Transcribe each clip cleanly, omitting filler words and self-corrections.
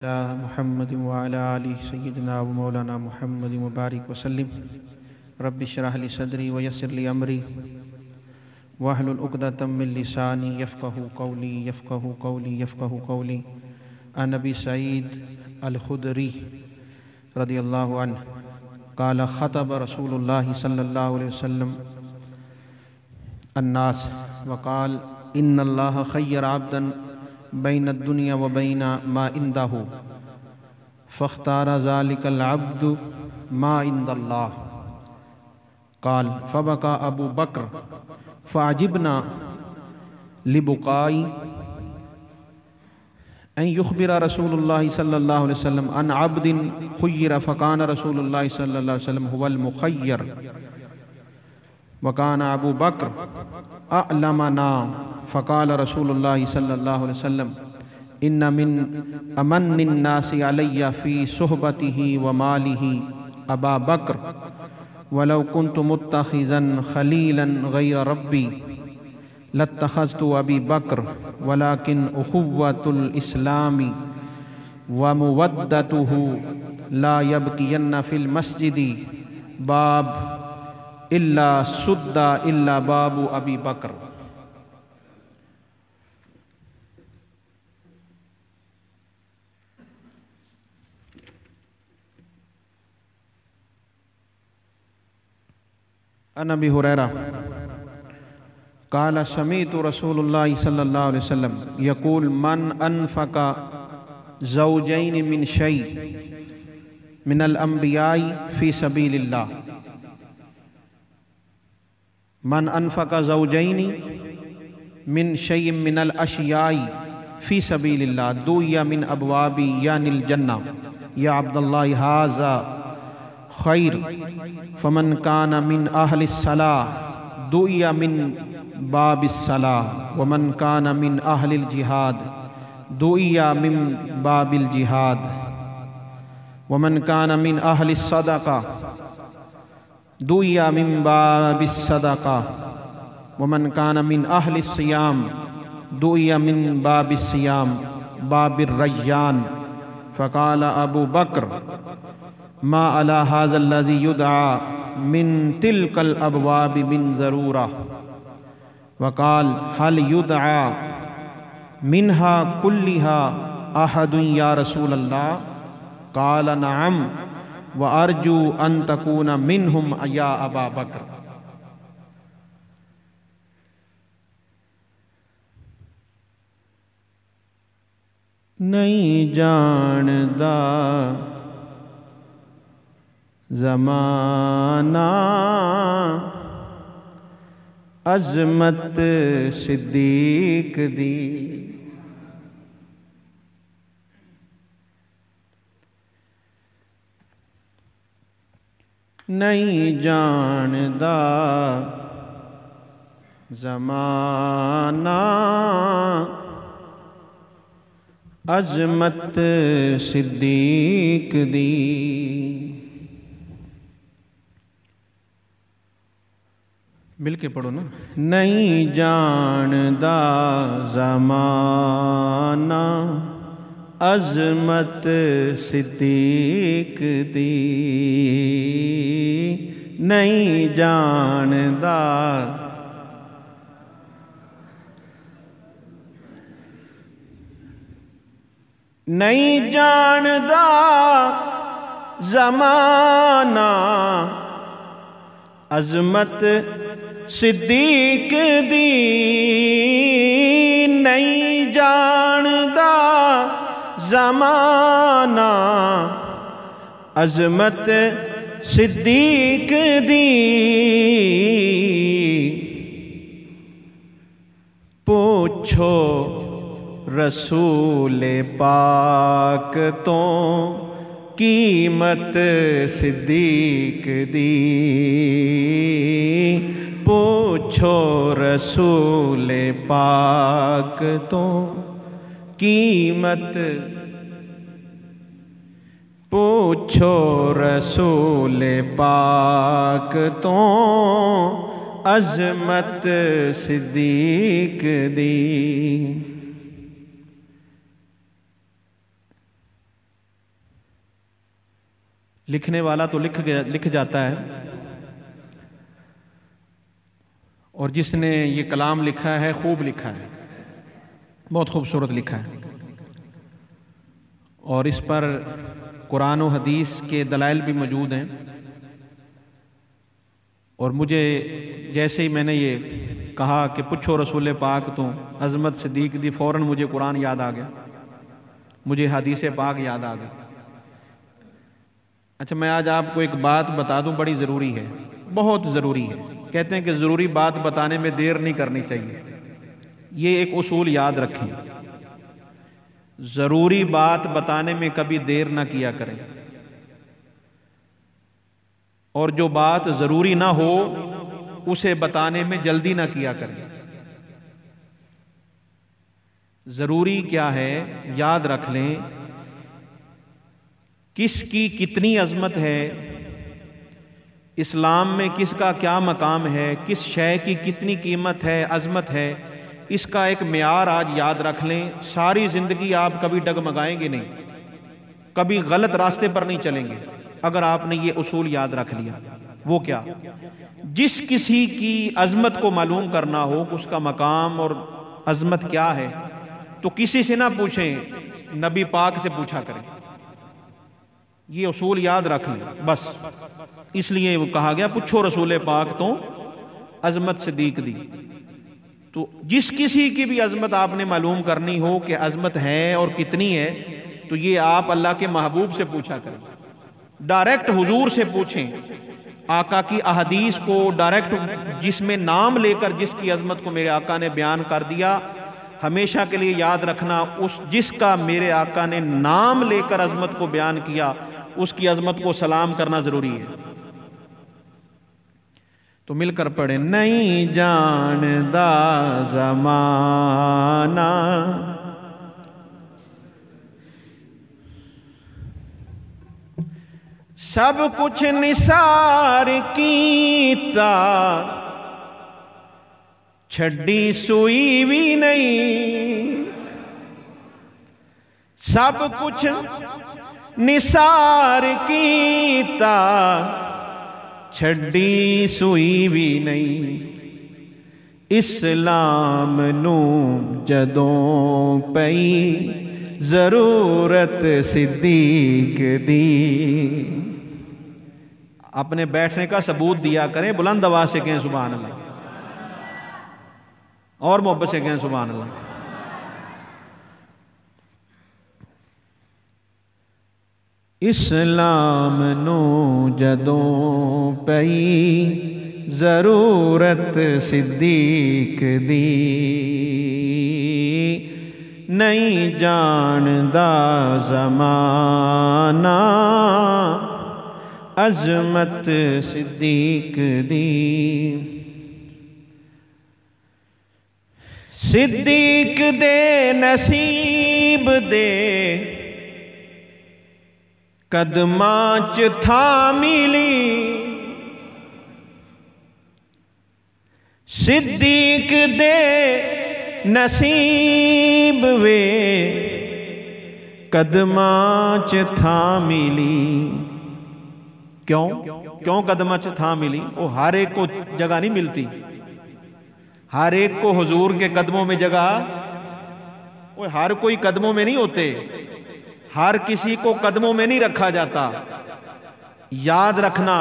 على محمد وعلى آله سيدنا ومولانا محمد مبارك وسلم. رب اشرح لي صدري ويسر لي أمري واحلل عقدة من لساني يفقهوا قولي. عن أبي سعيد الخدري رضي الله عنه قال خطب رسول الله صلى الله عليه وسلم الناس وقال إن الله خير عبدا بين الدنيا وبين ما عنده فاختار ذلك العبد ما عند الله. قال فبكى أبو بكر فعجبنا لبكائي أن يخبر رسول الله صلى الله عليه وسلم عن عبد خير فكان رسول الله صلى الله عليه وسلم هو المخير وكان أبو بكر أعلمنا. فقال رسول الله صلى الله عليه وسلم إن من أمن الناس علي في صحبته وماله أبا بكر ولو كنت متخذا خليلا غير ربي لاتخذت أبي بكر ولكن أخوة الإسلام ومودته لا يبقين في المسجد باب إلا سد إلا باب أبي بكر. عن أبي هريرة قال سمعت رسول الله صلى الله عليه وسلم يقول من أنفق زوجين من شيء من الأنبياء في سبيل الله من أنفق زوجين من شيء من الأشياء في سبيل الله دعي من أبواب يعني الجنة يا عبد الله هذا خير فمن كان من أهل الصلاة دعي من باب الصلاة ومن كان من أهل الجهاد دعي من باب الجهاد ومن كان من أهل الصدقة دعي من باب الصدقة ومن كان من أهل الصيام دعي من باب الصيام باب الريان. فقال أبو بكر ما على هذا الذي يدعى من تلك الأبواب من ضرورة. وقال هل يدعى منها كلها أحد يا رسول الله؟ قال نعم وأرجو أن تكون منهم يا أبا بكر. نہیں جاندا زمانہ عظمت صدیق دی نہیں جاندا زمانہ عظمت صدیق دی مل کے پڑھو نا. نہیں جاندا زمانہ عظمت صدیق دی نہیں جاندا نہیں جاندا زمانہ عظمت صدیق دی نہیں جاندا زمانہ عظمت صدیق دی پوچھو رسول پاک تو قیمت صدیق دی پوچھو رسول پاک تو قیمت پوچھو رسول پاک تو عظمت صدیق دی. لکھنے والا تو لکھ جاتا ہے، اور جس نے یہ کلام لکھا ہے خوب لکھا ہے، بہت خوبصورت لکھا ہے، اور اس پر قرآن و حدیث کے دلائل بھی موجود ہیں۔ اور مجھے جیسے ہی میں نے یہ کہا کہ پوچھو رسول پاک تو عظمت صدیق دی، فوراً مجھے قرآن یاد آ گیا، مجھے حدیث پاک یاد آ گئی۔ اچھا، میں آج آپ کو ایک بات بتا دوں، بڑی ضروری ہے، بہت ضروری ہے۔ کہتے ہیں کہ ضروری بات بتانے میں دیر نہیں کرنی چاہیے، یہ ایک اصول یاد رکھیں، ضروری بات بتانے میں کبھی دیر نہ کیا کریں، اور جو بات ضروری نہ ہو اسے بتانے میں جلدی نہ کیا کریں۔ ضروری کیا ہے یاد رکھ لیں، کس کی کتنی عظمت ہے، اسلام میں کس کا کیا مقام ہے، کس شے کی کتنی قیمت ہے، عظمت ہے، اس کا ایک معیار آج یاد رکھ لیں۔ ساری زندگی آپ کبھی ڈگمگائیں گے نہیں، کبھی غلط راستے پر نہیں چلیں گے اگر آپ نے یہ اصول یاد رکھ لیا۔ وہ کیا؟ جس کسی کی عظمت کو معلوم کرنا ہو، اس کا مقام اور عظمت کیا ہے، تو کسی سے نہ پوچھیں، نبی پاک سے پوچھا کریں۔ یہ اصول یاد رکھ لیں بس، اس لیے وہ کہا گیا پوچھو رسول پاک تو عظمت صدیق دی۔ تو جس کسی کی بھی عظمت آپ نے معلوم کرنی ہو کہ عظمت ہے اور کتنی ہے، تو یہ آپ اللہ کے محبوب سے پوچھا کریں، ڈائریکٹ حضور سے پوچھیں۔ آقا کی احادیث کو ڈائریکٹ، جس میں نام لے کر جس کی عظمت کو میرے آقا نے بیان کر دیا، ہمیشہ کے لیے یاد رکھنا، اس جس کا میرے آقا نے نام لے کر عظمت کو بیان کیا، اس کی عظمت کو سلام کرنا ضروری ہے۔ تو مل کر پڑھیں، نہیں جاندا زمانہ سب کچھ نثار کیتا، چھڈی سوئی بھی نہیں، سب کچھ نثار کیتا، چھڈی سوئی بھی نہیں، اسلام نو جدوں پئی ضرورت صدیق دی۔ اپنے بیٹھنے کا ثبوت دیا کریں، بلند آواز سے کہیں سبحان اللہ، اور محبت سے کہیں سبحان اللہ۔ اسلام نو جدوں پئی ضرورت صدیق دی، نہیں جاندا زمانہ عظمت صدیق دی۔ صدیق دے نصیب دے قدماں چ تھاں ملی، صدیق دے نصیب وے قدماں چ تھاں ملی۔ کیوں قدماں چ تھاں ملی؟ وہ ہر ایک کو جگہ نہیں ملتی، ہر ایک کو حضور کے قدموں میں جگہ، وہ ہر کوئی قدموں میں نہیں ہوتے، ہر کسی کو قدموں میں نہیں رکھا جاتا۔ یاد رکھنا،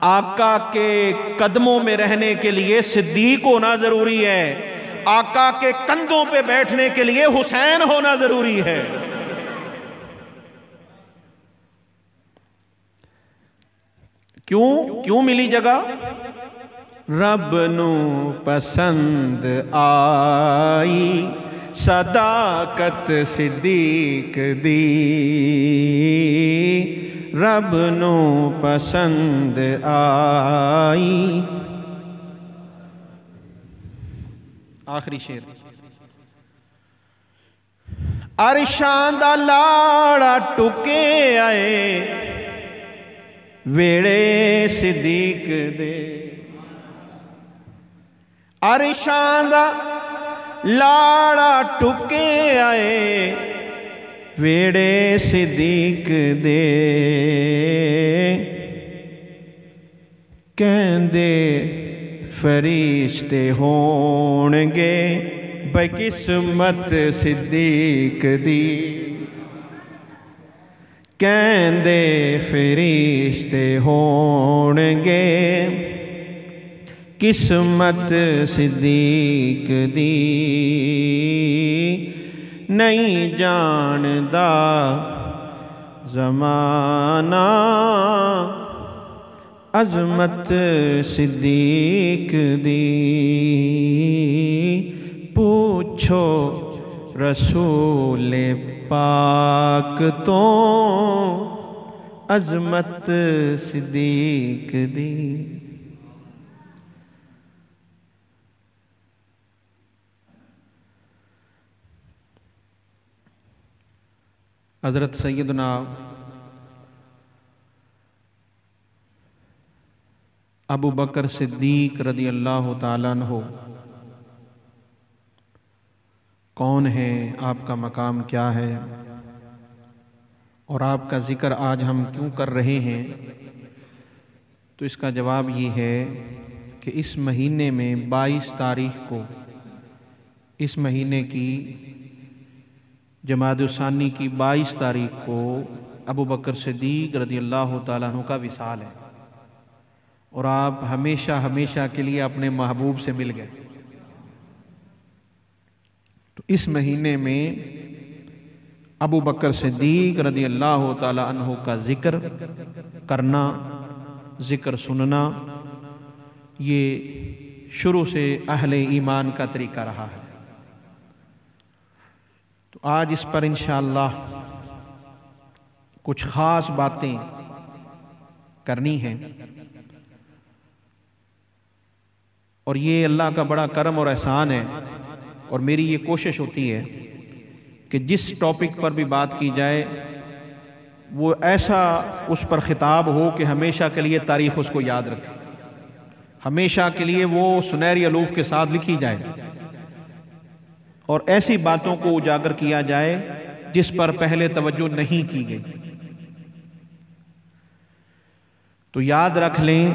آقا کے قدموں میں رہنے کے لیے صدیق ہونا ضروری ہے، آقا کے کندھوں پہ بیٹھنے کے لیے حسین ہونا ضروری ہے۔ کیوں ملی جگہ؟ رب نو پسند آئی صداقت صدیق دی، رب نو پسند آئی۔ آخری شعر، عرشاں دا لاڑا ٹکے آئے ویڑے صدیق دے، عرشاں دا لاڑا ٹکے آئے ویڑے صدیق دے، فرشتے ہونگے بقسمت صدیق دی، کہندے فرشتے ہونگے قسمت صدیق دی، نہیں جاندا زمانہ عظمت صدیق دی، پوچھو رسول پاک تو عظمت صدیق دی۔ حضرت سیدنا ابو بکر صدیق رضی اللہ تعالیٰ عنہ کون ہے، آپ کا مقام کیا ہے، اور آپ کا ذکر آج ہم کیوں کر رہے ہیں؟ تو اس کا جواب یہ ہے کہ اس مہینے میں 22 تاریخ کو، اس مہینے کی جمادی الثانی کی 22 تاریخ کو ابو بکر صدیق رضی اللہ تعالیٰ عنہ کا وصال ہے، اور آپ ہمیشہ ہمیشہ کے لیے اپنے محبوب سے مل گئے۔ تو اس مہینے میں ابو بکر صدیق رضی اللہ تعالیٰ عنہ کا ذکر کرنا، ذکر سننا، یہ شروع سے اہل ایمان کا طریقہ رہا ہے۔ تو آج اس پر انشاءاللہ کچھ خاص باتیں کرنی ہیں، اور یہ اللہ کا بڑا کرم اور احسان ہے، اور میری یہ کوشش ہوتی ہے کہ جس ٹاپک پر بھی بات کی جائے وہ ایسا اس پر خطاب ہو کہ ہمیشہ کے لیے تاریخ اس کو یاد رکھے، ہمیشہ کے لیے وہ سنہری الوف کے ساتھ لکھی جائے، اور ایسی باتوں کو اجاگر کیا جائے جس پر پہلے توجہ نہیں کی گئی۔ تو یاد رکھ لیں،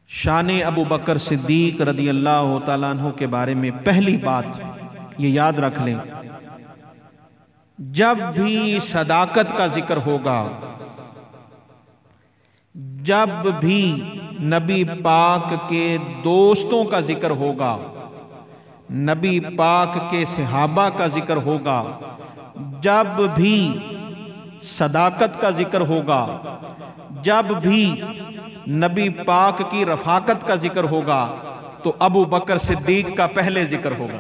شان ابو بکر صدیق رضی اللہ تعالیٰ عنہ کے بارے میں پہلی بات یہ یاد رکھ لیں، جب بھی صداقت کا ذکر ہوگا، جب بھی نبی پاک کے دوستوں کا ذکر ہوگا، نبی پاک کے صحابہ کا ذکر ہوگا، جب بھی صداقت کا ذکر ہوگا، جب بھی نبی پاک کی رفاقت کا ذکر ہوگا، تو ابو بکر صدیق کا پہلے ذکر ہوگا۔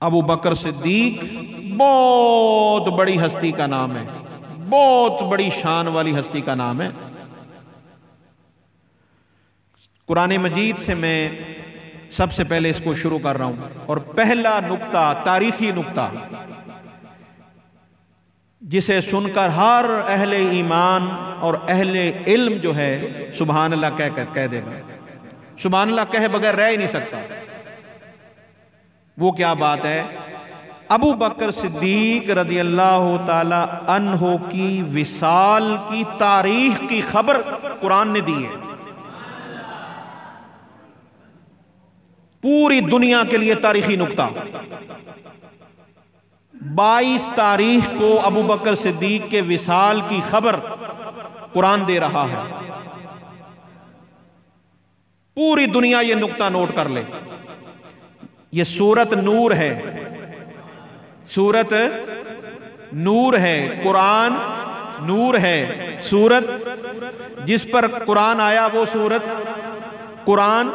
ابو بکر صدیق بہت بڑی ہستی کا نام ہے، بہت بڑی شان والی ہستی کا نام ہے۔ قرآن مجید سے میں سب سے پہلے اس کو شروع کر رہا ہوں، اور پہلا نقطہ، تاریخی نقطہ، جسے سن کر ہر اہل ایمان اور اہل علم جو ہے سبحان اللہ کہہ دے گا، سبحان اللہ کہے بغیر رہ ہی نہیں سکتا۔ وہ کیا بات ہے؟ ابو بکر صدیق رضی اللہ تعالی عنہ کی وصال کی تاریخ کی خبر قرآن نے دی ہے، پوری دنیا کے لیے تاریخی نقطہ۔ 22 تاریخ کو ابو بکر صدیق کے وصال کی خبر قرآن دے رہا ہے، پوری دنیا یہ نقطہ نوٹ کر لے۔ یہ سورت نور ہے، سورت نور ہے، قرآن نور ہے، سورت جس پر قرآن آیا وہ سورت قرآن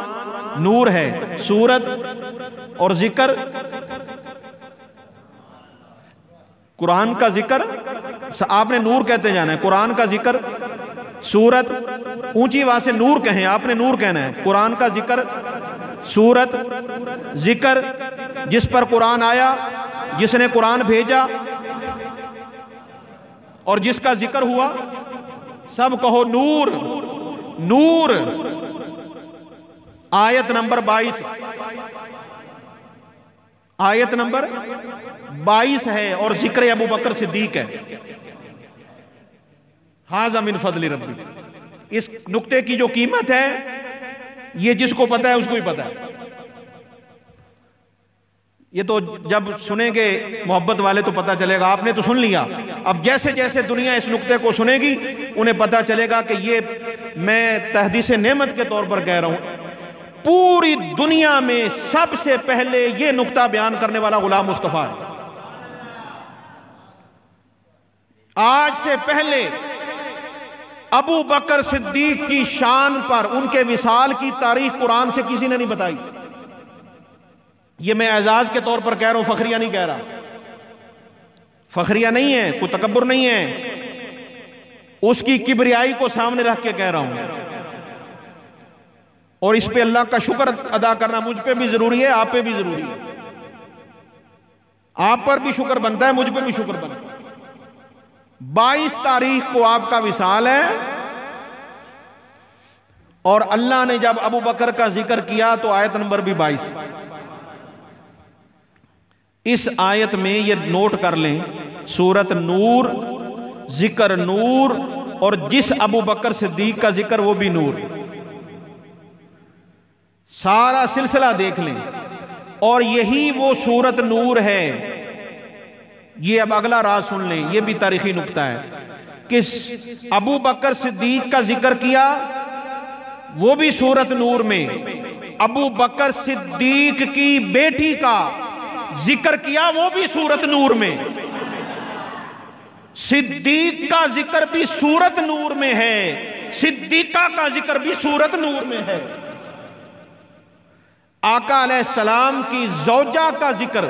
نور ہے، سورت اور ذکر، قرآن کا ذکر آپ نے نور کہتے جانا ہے، قرآن کا ذکر، سورت اونچی آواز سے نور کہیں، آپ نے نور کہنا ہے، قرآن کا ذکر، سورت، ذکر جس پر قرآن آیا، جس نے قرآن بھیجا اور جس کا ذکر ہوا، سب کہو نور نور۔ آیت نمبر 22، آیت نمبر 22 ہے، اور ذکر ابو بکر صدیق ہے۔ ھذا من فضل ربی. اس نقطے کی جو قیمت ہے یہ جس کو پتا ہے اس کو ہی پتا ہے. یہ تو جب سنیں گے محبت والے تو پتا چلے گا. آپ نے تو سن لیا, اب جیسے جیسے دنیا اس نقطے کو سنے گی انہیں پتا چلے گا کہ یہ میں تحدیث نعمت کے طور پر کہہ رہا ہوں. پوری دنیا میں سب سے پہلے یہ نقطہ بیان کرنے والا غلام مصطفیٰ ہے. آج سے پہلے ابو بکر صدیق کی شان پر ان کے وصال کی تاریخ قرآن سے کسی نے نہیں بتائی. یہ میں اعزاز کے طور پر کہہ رہا ہوں, فخریہ نہیں کہہ رہا. فخریہ نہیں ہے, کوئی تکبر نہیں ہے, اس کی کبریائی کو سامنے رکھ کے کہہ رہا ہوں. اور اس پہ اللہ کا شکر ادا کرنا مجھ پہ بھی ضروری ہے, آپ پہ بھی ضروری ہے. آپ پر بھی شکر بنتا ہے, مجھ پہ بھی شکر بنتا ہے. 22 تاریخ کو آپ کا وصال ہے, اور اللہ نے جب ابو بکر کا ذکر کیا تو آیت نمبر بھی 22. اس آیت میں یہ نوٹ کر لیں, سورت نور, ذکر نور, اور جس ابو بکر صدیق کا ذکر وہ بھی نور. سارا سلسلہ دیکھ لیں, اور یہی وہ سورت نور ہے. یہ اب اگلا راز سن لیں, یہ بھی تاریخی نقطہ ہے کہ ابو بکر صدیق کا ذکر کیا وہ بھی سورت نور میں, ابو بکر صدیق کی بیٹی کا ذکر کیا وہ بھی سورت نور میں. صدیق کا ذکر بھی سورت نور میں ہے, صدیقہ کا ذکر بھی سورت نور میں ہے. آقا علیہ السلام کی زوجہ کا ذکر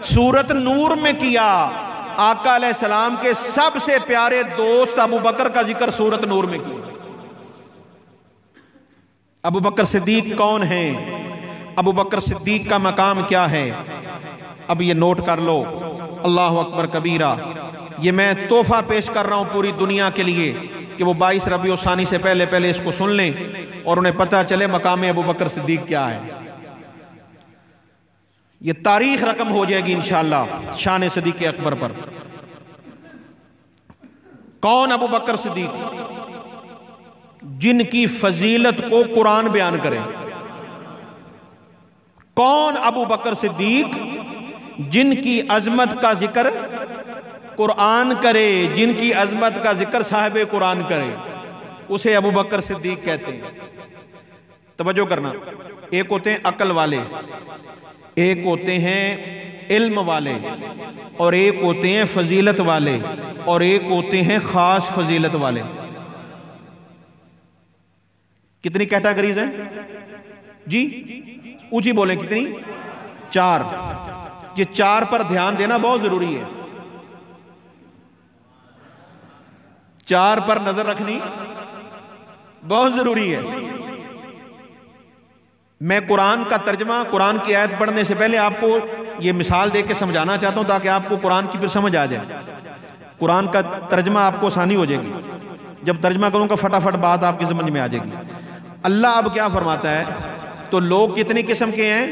سورت نور میں کیا. آقا علیہ السلام کے سب سے پیارے دوست ابو بکر کا ذکر سورت نور میں کیا. ابو بکر صدیق کون ہیں؟ ابو بکر صدیق کا مقام کیا ہے؟ اب یہ نوٹ کر لو. اللہ اکبر کبیرہ. یہ میں تحفہ پیش کر رہا ہوں پوری دنیا کے لیے کہ وہ 22 ربیع الثانی سے پہلے اس کو سن لیں اور انہیں پتہ چلے مقام ابو بکر صدیق کیا ہے. یہ تاریخ رقم ہو جائے گی انشاءاللہ شان صدیق اکبر پر. کون ابو بکر صدیق؟ جن کی فضیلت کو قرآن بیان کرے. کون ابو بکر صدیق؟ جن کی عظمت کا ذکر قرآن کرے, جن کی عظمت کا ذکر صاحب قرآن کرے, اسے ابو بکر صدیق کہتے ہیں. توجہ کرنا, ایک ہوتے ہیں عقل والے, ایک ہوتے ہیں علم والے, اور ایک ہوتے ہیں فضیلت والے, اور ایک ہوتے ہیں خاص فضیلت والے. کتنی کیٹاگریز ہیں جی؟ اونچی بولیں, کتنی؟ 4. یہ 4 پر دھیان دینا بہت ضروری ہے. 4 پر نظر رکھنی بہت ضروری ہے. میں قرآن کا ترجمہ, قرآن کی آیت پڑھنے سے پہلے آپ کو یہ مثال دے کے سمجھانا چاہتا ہوں تاکہ آپ کو قرآن کی پھر سمجھ آ جائے. قرآن کا ترجمہ آپ کو آسانی ہو جائے گی. جب ترجمہ کروں گا فٹافٹ بات آپ کی سمجھ میں آ جائے گی. اللہ اب کیا فرماتا ہے؟ تو لوگ کتنی قسم کے ہیں؟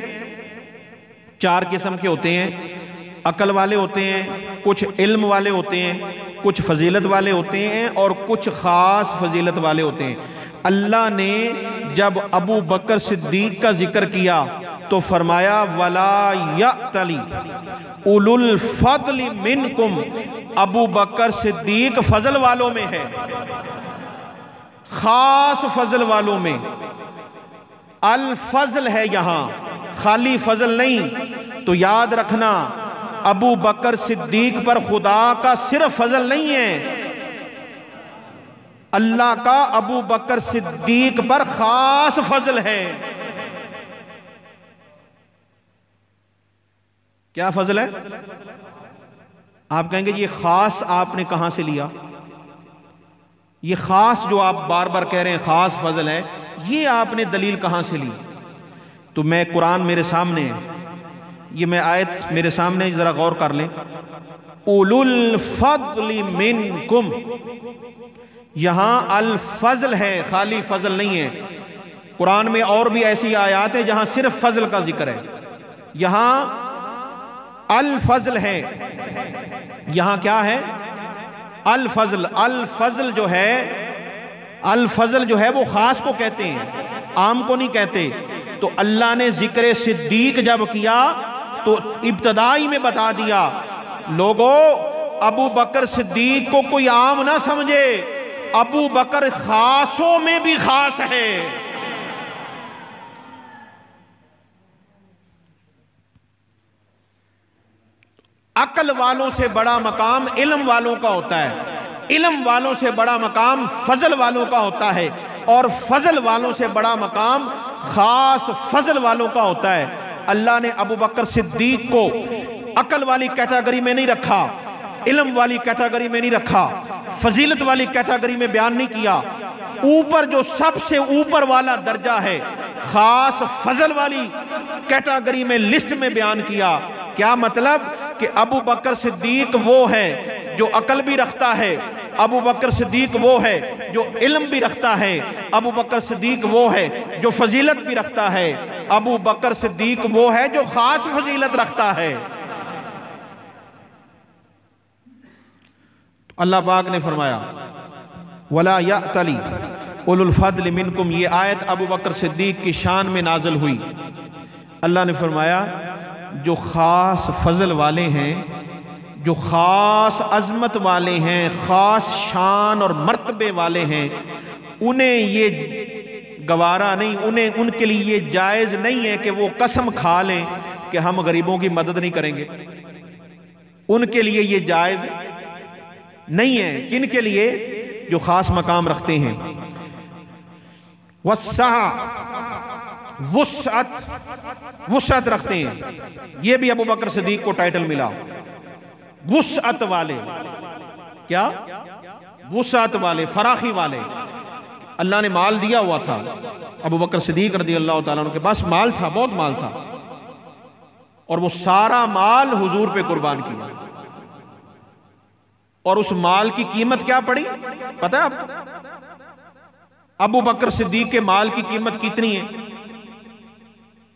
4 قسم کے ہوتے ہیں. عقل والے ہوتے ہیں, کچھ علم والے ہوتے ہیں, کچھ فضیلت والے ہوتے ہیں, اور کچھ خاص فضیلت والے ہوتے ہیں. اللہ نے جب ابو بکر صدیق کا ذکر کیا تو فرمایا وَلَا يَأْتَلِ أُولُو الْفَضْلِ مِنْكُمْ. ابو بکر صدیق فضل والوں میں ہے, خاص فضل والوں میں. الفضل ہے یہاں, خالی فضل نہیں. تو یاد رکھنا ابو بکر صدیق پر خدا کا صرف فضل نہیں ہے, اللہ کا ابو بکر صدیق پر خاص فضل ہے. کیا فضل ہے؟ آپ کہیں گے یہ خاص آپ نے کہاں سے لیا؟ یہ خاص جو آپ بار بار کہہ رہے ہیں خاص فضل ہے, یہ آپ نے دلیل کہاں سے لی؟ تو میں قرآن میرے سامنے ہے, یہ میں آیت میرے سامنے, ذرا غور کر لیں. اولو الفضل منکم, یہاں الفضل ہے, خالی فضل نہیں ہے. قرآن میں اور بھی ایسی آیات ہیں جہاں صرف فضل کا ذکر ہے, یہاں الفضل ہے. یہاں کیا ہے؟ الفضل، الفضل جو ہے وہ خاص کو کہتے ہیں، عام کو نہیں کہتے۔ تو اللہ نے ذکر صدیق جب کیا تو ابتدائی میں بتا دیا لوگوں ابو بکر صدیق کو کوئی عام نہ سمجھے، ابو بکر خاصوں میں بھی خاص ہے۔ عقل والوں سے بڑا مقام علم والوں کا ہوتا ہے، علم والوں سے بڑا مقام فضل والوں کا ہوتا ہے، اور فضل والوں سے بڑا مقام خاص فضل والوں کا ہوتا ہے۔ اللہ نے ابو بکر صدیق کو عقل والی کیٹیگری میں نہیں رکھا، علم والی کیٹیگری میں نہیں رکھا، فضیلت والی کیٹیگری میں بیان نہیں کیا، اوپر جو سب سے اوپر والا درجہ ہے خاص فضل والی کیٹیگری میں لسٹ میں بیان کیا۔ کیا مطلب کہ ابو بکر صدیق وہ ہے جو عقل بھی رکھتا ہے، ابو بکر صدیق وہ ہے جو علم بھی رکھتا ہے، ابو بکر صدیق وہ ہے جو فضیلت بھی رکھتا ہے، ابو بکر صدیق وہ ہے جو خاص فضیلت رکھتا ہے۔ اللہ پاک نے فرمایا وَلَا يَأْتَلِ أُولُو الْفَضْلِ مِنْكُمْ، یہ آیت ابو بکر صدیق کی شان میں نازل ہوئی۔ اللہ نے فرمایا جو خاص فضل والے ہیں، جو خاص عظمت والے ہیں، خاص شان اور مرتبے والے ہیں، انہیں یہ گوارا نہیں، ان کے لیے یہ جائز نہیں ہے کہ وہ قسم کھا لیں کہ ہم غریبوں کی مدد نہیں کریں گے۔ ان کے لیے یہ جائز نہیں ہے۔ کن کے لیے؟ جو خاص مقام رکھتے ہیں۔ وسعت رکھتے ہیں، یہ بھی ابو بکر صدیق کو ٹائٹل ملا، وسعت والے۔ کیا؟ وسعت والے، فراخی والے۔ اللہ نے مال دیا ہوا تھا، ابو بکر صدیق رضی اللہ تعالیٰ عنہ کے پاس مال تھا، بہت مال تھا، اور وہ سارا مال حضور پہ قربان کیا۔ اور اس مال کی قیمت کیا پڑی پتہ ہے آپ؟ ابو بکر صدیق کے مال کی قیمت کتنی ہے؟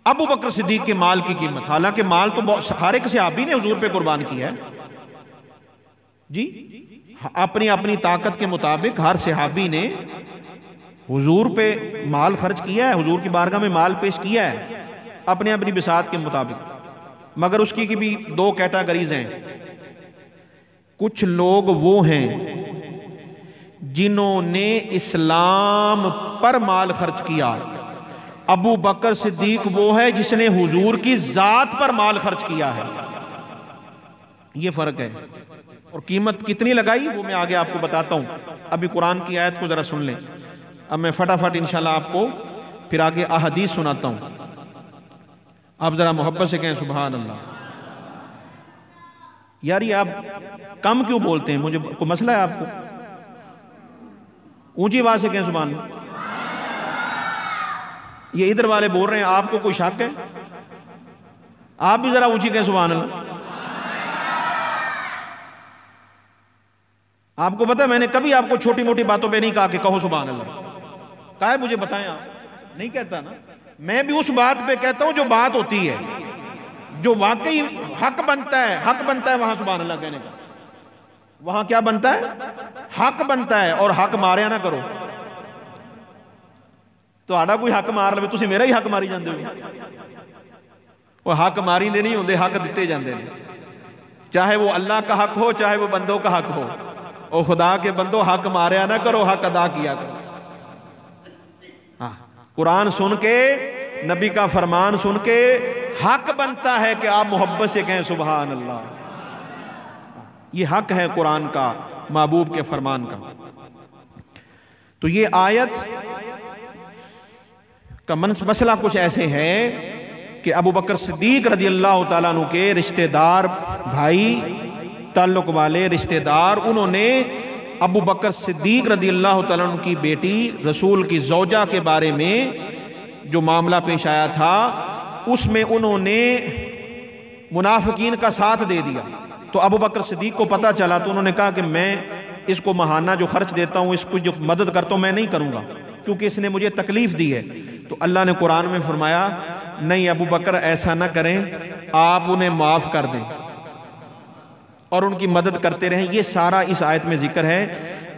ابو بکر صدیق کے مال کی قیمت، حالانکہ مال تو ہر ایک صحابی نے حضور پہ قربان کیا ہے جی، اپنی اپنی طاقت کے مطابق ہر صحابی نے حضور پہ مال خرچ کیا ہے، حضور کی بارگاہ میں مال پیش کیا ہے اپنے اپنی بساط کے مطابق۔ مگر اس کی بھی دو کیٹیگریز ہیں۔ کچھ لوگ وہ ہیں جنہوں نے اسلام پر مال خرچ کیا، ابو بکر صدیق وہ ہے جس نے حضور کی ذات پر مال خرچ کیا ہے، یہ فرق ہے۔ اور قیمت کتنی لگائی وہ میں آگے آپ کو بتاتا ہوں۔ ابھی قرآن کی آیت کو ذرا سن لیں، اب میں فٹافٹ انشاءاللہ آپ کو پھر آگے احادیث سناتا ہوں۔ آپ ذرا محبت سے کہیں سبحان اللہ۔ یار یہ آپ کم کیوں بولتے ہیں؟ مجھے کوئی مسئلہ ہے آپ کو؟ اونچی آواز سے کہیں سبحان اللہ۔ یہ ادھر والے بول رہے ہیں، آپ کو کوئی شک ہے؟ آپ بھی ذرا اونچی کہیں سبحان اللہ۔ آپ کو پتہ ہے میں نے کبھی آپ کو چھوٹی موٹی باتوں پہ نہیں کہا کہ کہو سبحان اللہ، کہا ہے مجھے بتائیں، آپ نہیں کہتا نا۔ میں بھی اس بات پہ کہتا ہوں جو بات ہوتی ہے، جو واقعی حق بنتا ہے وہاں سبحان اللہ کہنے کا۔ وہاں کیا بنتا ہے؟ حق بنتا ہے، اور حق ماریا نہ کرو۔ تو آڑا کوئی حق مار لے، تسی میرا ہی حق ماری جاندے ہو۔ وہ حق ماری دے نہیں ہوندے، حق دیتے جاندے ہیں، چاہے وہ اللہ کا حق ہو چاہے وہ بندوں کا حق ہو۔ او خدا کے بندو حق ماریا نہ کرو، حق ادا کیا کرو۔ قرآن سن کے، نبی کا فرمان سن کے حق بنتا ہے کہ آپ محبت سے کہیں سبحان اللہ۔ یہ حق ہے قرآن کا، محبوب کے فرمان کا۔ تو یہ آیت کا مسئلہ کچھ ایسے ہے کہ ابو بکر صدیق رضی اللہ تعالیٰ عنہ کے رشتہ دار، بھائی تعلق والے رشتہ دار، انہوں نے ابو بکر صدیق رضی اللہ تعالیٰ عنہ کی بیٹی رسول کی زوجہ کے بارے میں جو معاملہ پیش آیا تھا، اس میں انہوں نے منافقین کا ساتھ دے دیا۔ تو ابو بکر صدیق کو پتہ چلا تو انہوں نے کہا کہ میں اس کو ماہانہ جو خرچ دیتا ہوں، اس کو جو مدد کرتا ہوں، میں نہیں کروں گا کیونکہ اس نے مجھے تکلیف دی ہے۔ تو اللہ نے قرآن میں فرمایا نہیں ابو بکر ایسا نہ کریں، آپ انہیں معاف کر دیں۔ اور ان کی مدد کرتے رہیں. یہ سارا اس آیت میں ذکر ہے.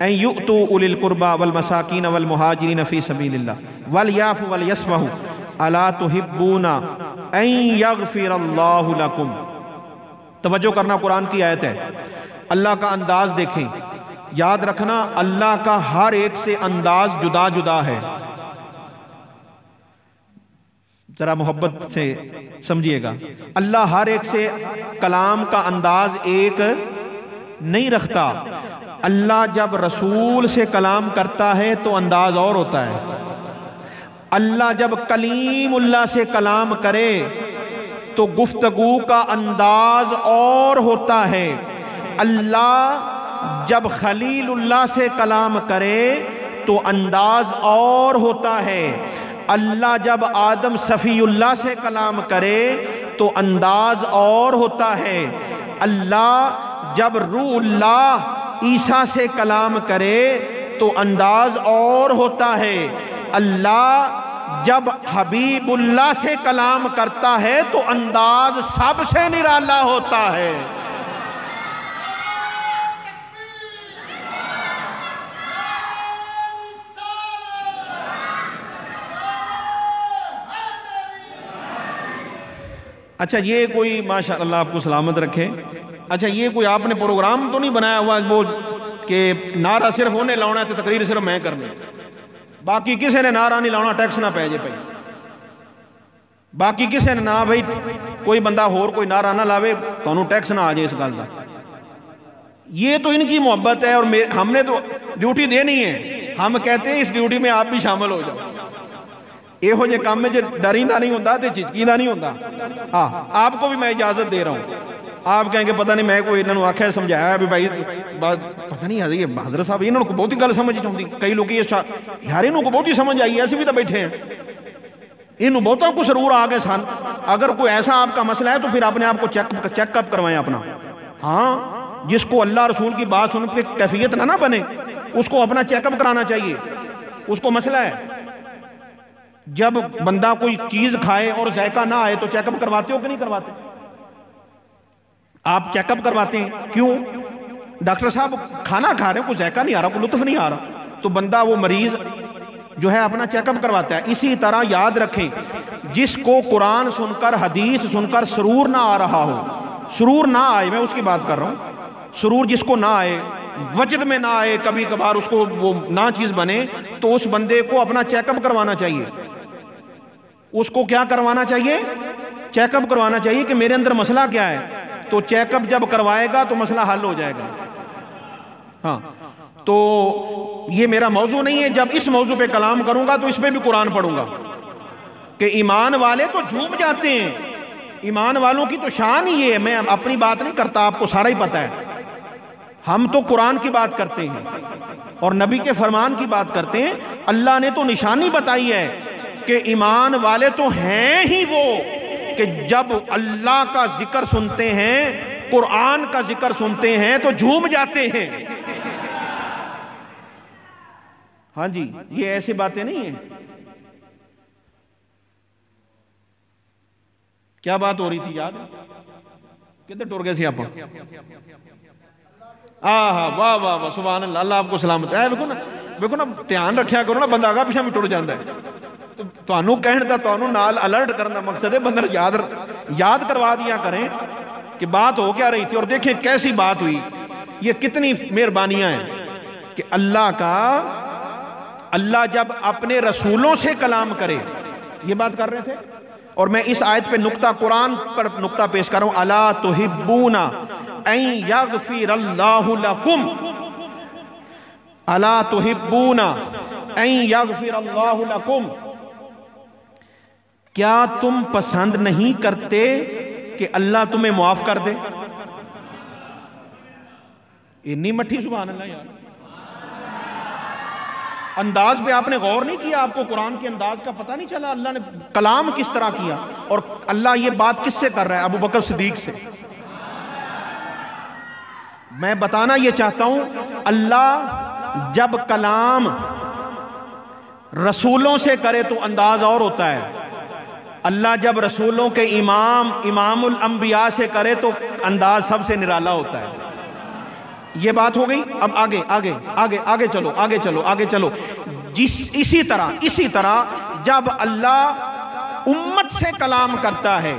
ان یؤتوا اولی القربى والمساکین والمہاجرین فی سبیل اللہ ولیعفوا ولیصفحوا الا تحبون ان یغفر اللہ لکم. توجہ کرنا، قرآن کی آیت ہے. اللہ کا انداز دیکھیں. یاد رکھنا اللہ کا ہر ایک سے انداز جدا جدا ہے. ذرا محبت سے سمجھیے گا. اللہ ہر ایک سے کلام کا انداز ایک نہیں رکھتا. اللہ جب رسول سے کلام کرتا ہے تو انداز اور ہوتا ہے. اللہ جب کلیم اللہ سے کلام کرے تو گفتگو کا انداز اور ہوتا ہے. اللہ جب خلیل اللہ سے کلام کرے تو انداز اور ہوتا ہے. اللہ جب آدم صفی اللہ سے کلام کرے تو انداز اور ہوتا ہے. اللہ جب روح اللہ عیسیٰ سے کلام کرے تو انداز اور ہوتا ہے. اللہ جب حبیب اللہ سے کلام کرتا ہے تو انداز سب سے نرالا ہوتا ہے. اچھا یہ کوئی ماشاءاللہ آپ کو سلامت رکھے. اچھا یہ کوئی آپ نے پروگرام تو نہیں بنایا ہوا وہ کہ نعرہ صرف انہیں لاؤنا ہے تو تقریر صرف میں کرنی، باقی کسی نے نعرہ نہیں لاؤنا ٹیکس نہ پے جے پئی. باقی کسی نے نہ بھائی کوئی بندہ ہور کوئی نعرہ نہ لاوے تو ٹیکس نہ آ جائے اس گل کا. یہ تو ان کی محبت ہے اور ہم نے تو ڈیوٹی دینی ہے. ہم کہتے ہیں اس ڈیوٹی میں آپ بھی شامل ہو جاؤ. یہو جے کام میں جو ڈریندا نہیں ہوتا تو چچکیدہ نہیں ہوتا. ہاں آپ کو بھی میں اجازت دے رہا ہوں. آپ کہیں گے پتہ نہیں میں کوئی انہوں نے آخیا سمجھایا بھی بھائی پتہ نہیں یہ حضرت صاحب انہوں کو بہت ہی گل سمجھ چاہتی. کئی لوگ یہ یار انہوں کو بہت ہی سمجھ آئی ہے، ایسے بھی تو بیٹھے ہیں انہوں بہتوں کو ضرور آ گئے سن. اگر کوئی ایسا آپ کا مسئلہ ہے تو پھر اپنے آپ کو چیک اپ کروائیں اپنا. ہاں جس کو اللہ رسول کی بات سن کے کیفیت نہ بنے اس کو اپنا چیک اپ کرانا چاہیے. اس کو مسئلہ ہے. جب بندہ کوئی چیز کھائے اور ذائقہ نہ آئے تو چیک اپ کرواتے ہو کہ نہیں کرواتے؟ آپ چیک اپ کرواتے ہیں. کیوں؟ ڈاکٹر صاحب کھانا کھا رہے ہیں کوئی ذائقہ نہیں آ رہا، کوئی لطف نہیں آ رہا، تو بندہ وہ مریض جو ہے اپنا چیک اپ کرواتا ہے. اسی طرح یاد رکھیں جس کو قرآن سن کر حدیث سن کر سرور نہ آ رہا ہو، سرور نہ آئے، میں اس کی بات کر رہا ہوں، سرور جس کو نہ آئے، وجد میں نہ آئے، کبھی کبھار اس کو وہ نہ چیز بنے، تو اس بندے کو اپنا چیک اپ کروانا چاہیے. اس کو کیا کروانا چاہیے؟ چیک اپ کروانا چاہیے کہ میرے اندر مسئلہ کیا ہے. تو چیک اپ جب کروائے گا تو مسئلہ حل ہو جائے گا. ہاں تو یہ میرا موضوع نہیں ہے. جب اس موضوع پہ کلام کروں گا تو اس پہ بھی قرآن پڑھوں گا کہ ایمان والے تو جھوم جاتے ہیں. ایمان والوں کی تو شان ہی یہ ہے. میں اپنی بات نہیں کرتا، آپ کو سارا ہی پتہ ہے. ہم تو قرآن کی بات کرتے ہیں اور نبی کے فرمان کی بات کرتے ہیں. اللہ نے تو نشانی بتائی ہے کہ ایمان والے تو ہیں ہی وہ کہ جب اللہ کا ذکر سنتے ہیں، قرآن کا ذکر سنتے ہیں تو جھوم جاتے ہیں. ہاں جی یہ ایسی باتیں نہیں ہیں. کیا بات ہو رہی تھی یاد؟ کدھر ٹر گئے تھے آپ؟ ہاں واہ واہ واہ سبحان اللہ. اللہ آپ کو سلامت ہے. دیکھو نا دھیان رکھیا کرو نا، بندہ آگا پیچھے بھی ٹر جاتا ہے. تو تانوں کہن دا تانوں نال الرٹ کرن دا مقصد ہے بندہ یاد کروا دیا کریں کہ بات ہو کیا رہی تھی. اور دیکھیں کیسی بات ہوئی. یہ کتنی مہربانیاں ہیں کہ اللہ جب اپنے رسولوں سے کلام کرے. یہ بات کر رہے تھے اور میں اس آیت پہ نقطہ قرآن پر نقطہ پیش کر رہا ہوں. الا تحبون ان یغفر اللہ لکم، الا تحبون ان یغفر اللہ لکم. کیا تم پسند نہیں کرتے کہ اللہ تمہیں معاف کر دے؟ اتنی مٹھی سبحان اللہ یار. انداز پہ آپ نے غور نہیں کیا؟ آپ کو قرآن کے انداز کا پتہ نہیں چلا اللہ نے کلام کس طرح کیا؟ اور اللہ یہ بات کس سے کر رہا ہے؟ ابو بکر صدیق سے. میں بتانا یہ چاہتا ہوں اللہ جب کلام رسولوں سے کرے تو انداز اور ہوتا ہے. اللہ جب رسولوں کے امام الانبیاء سے کرے تو انداز سب سے نرالا ہوتا ہے. یہ بات ہو گئی. اب آگے چلو. اسی طرح جب اللہ امت سے کلام کرتا ہے،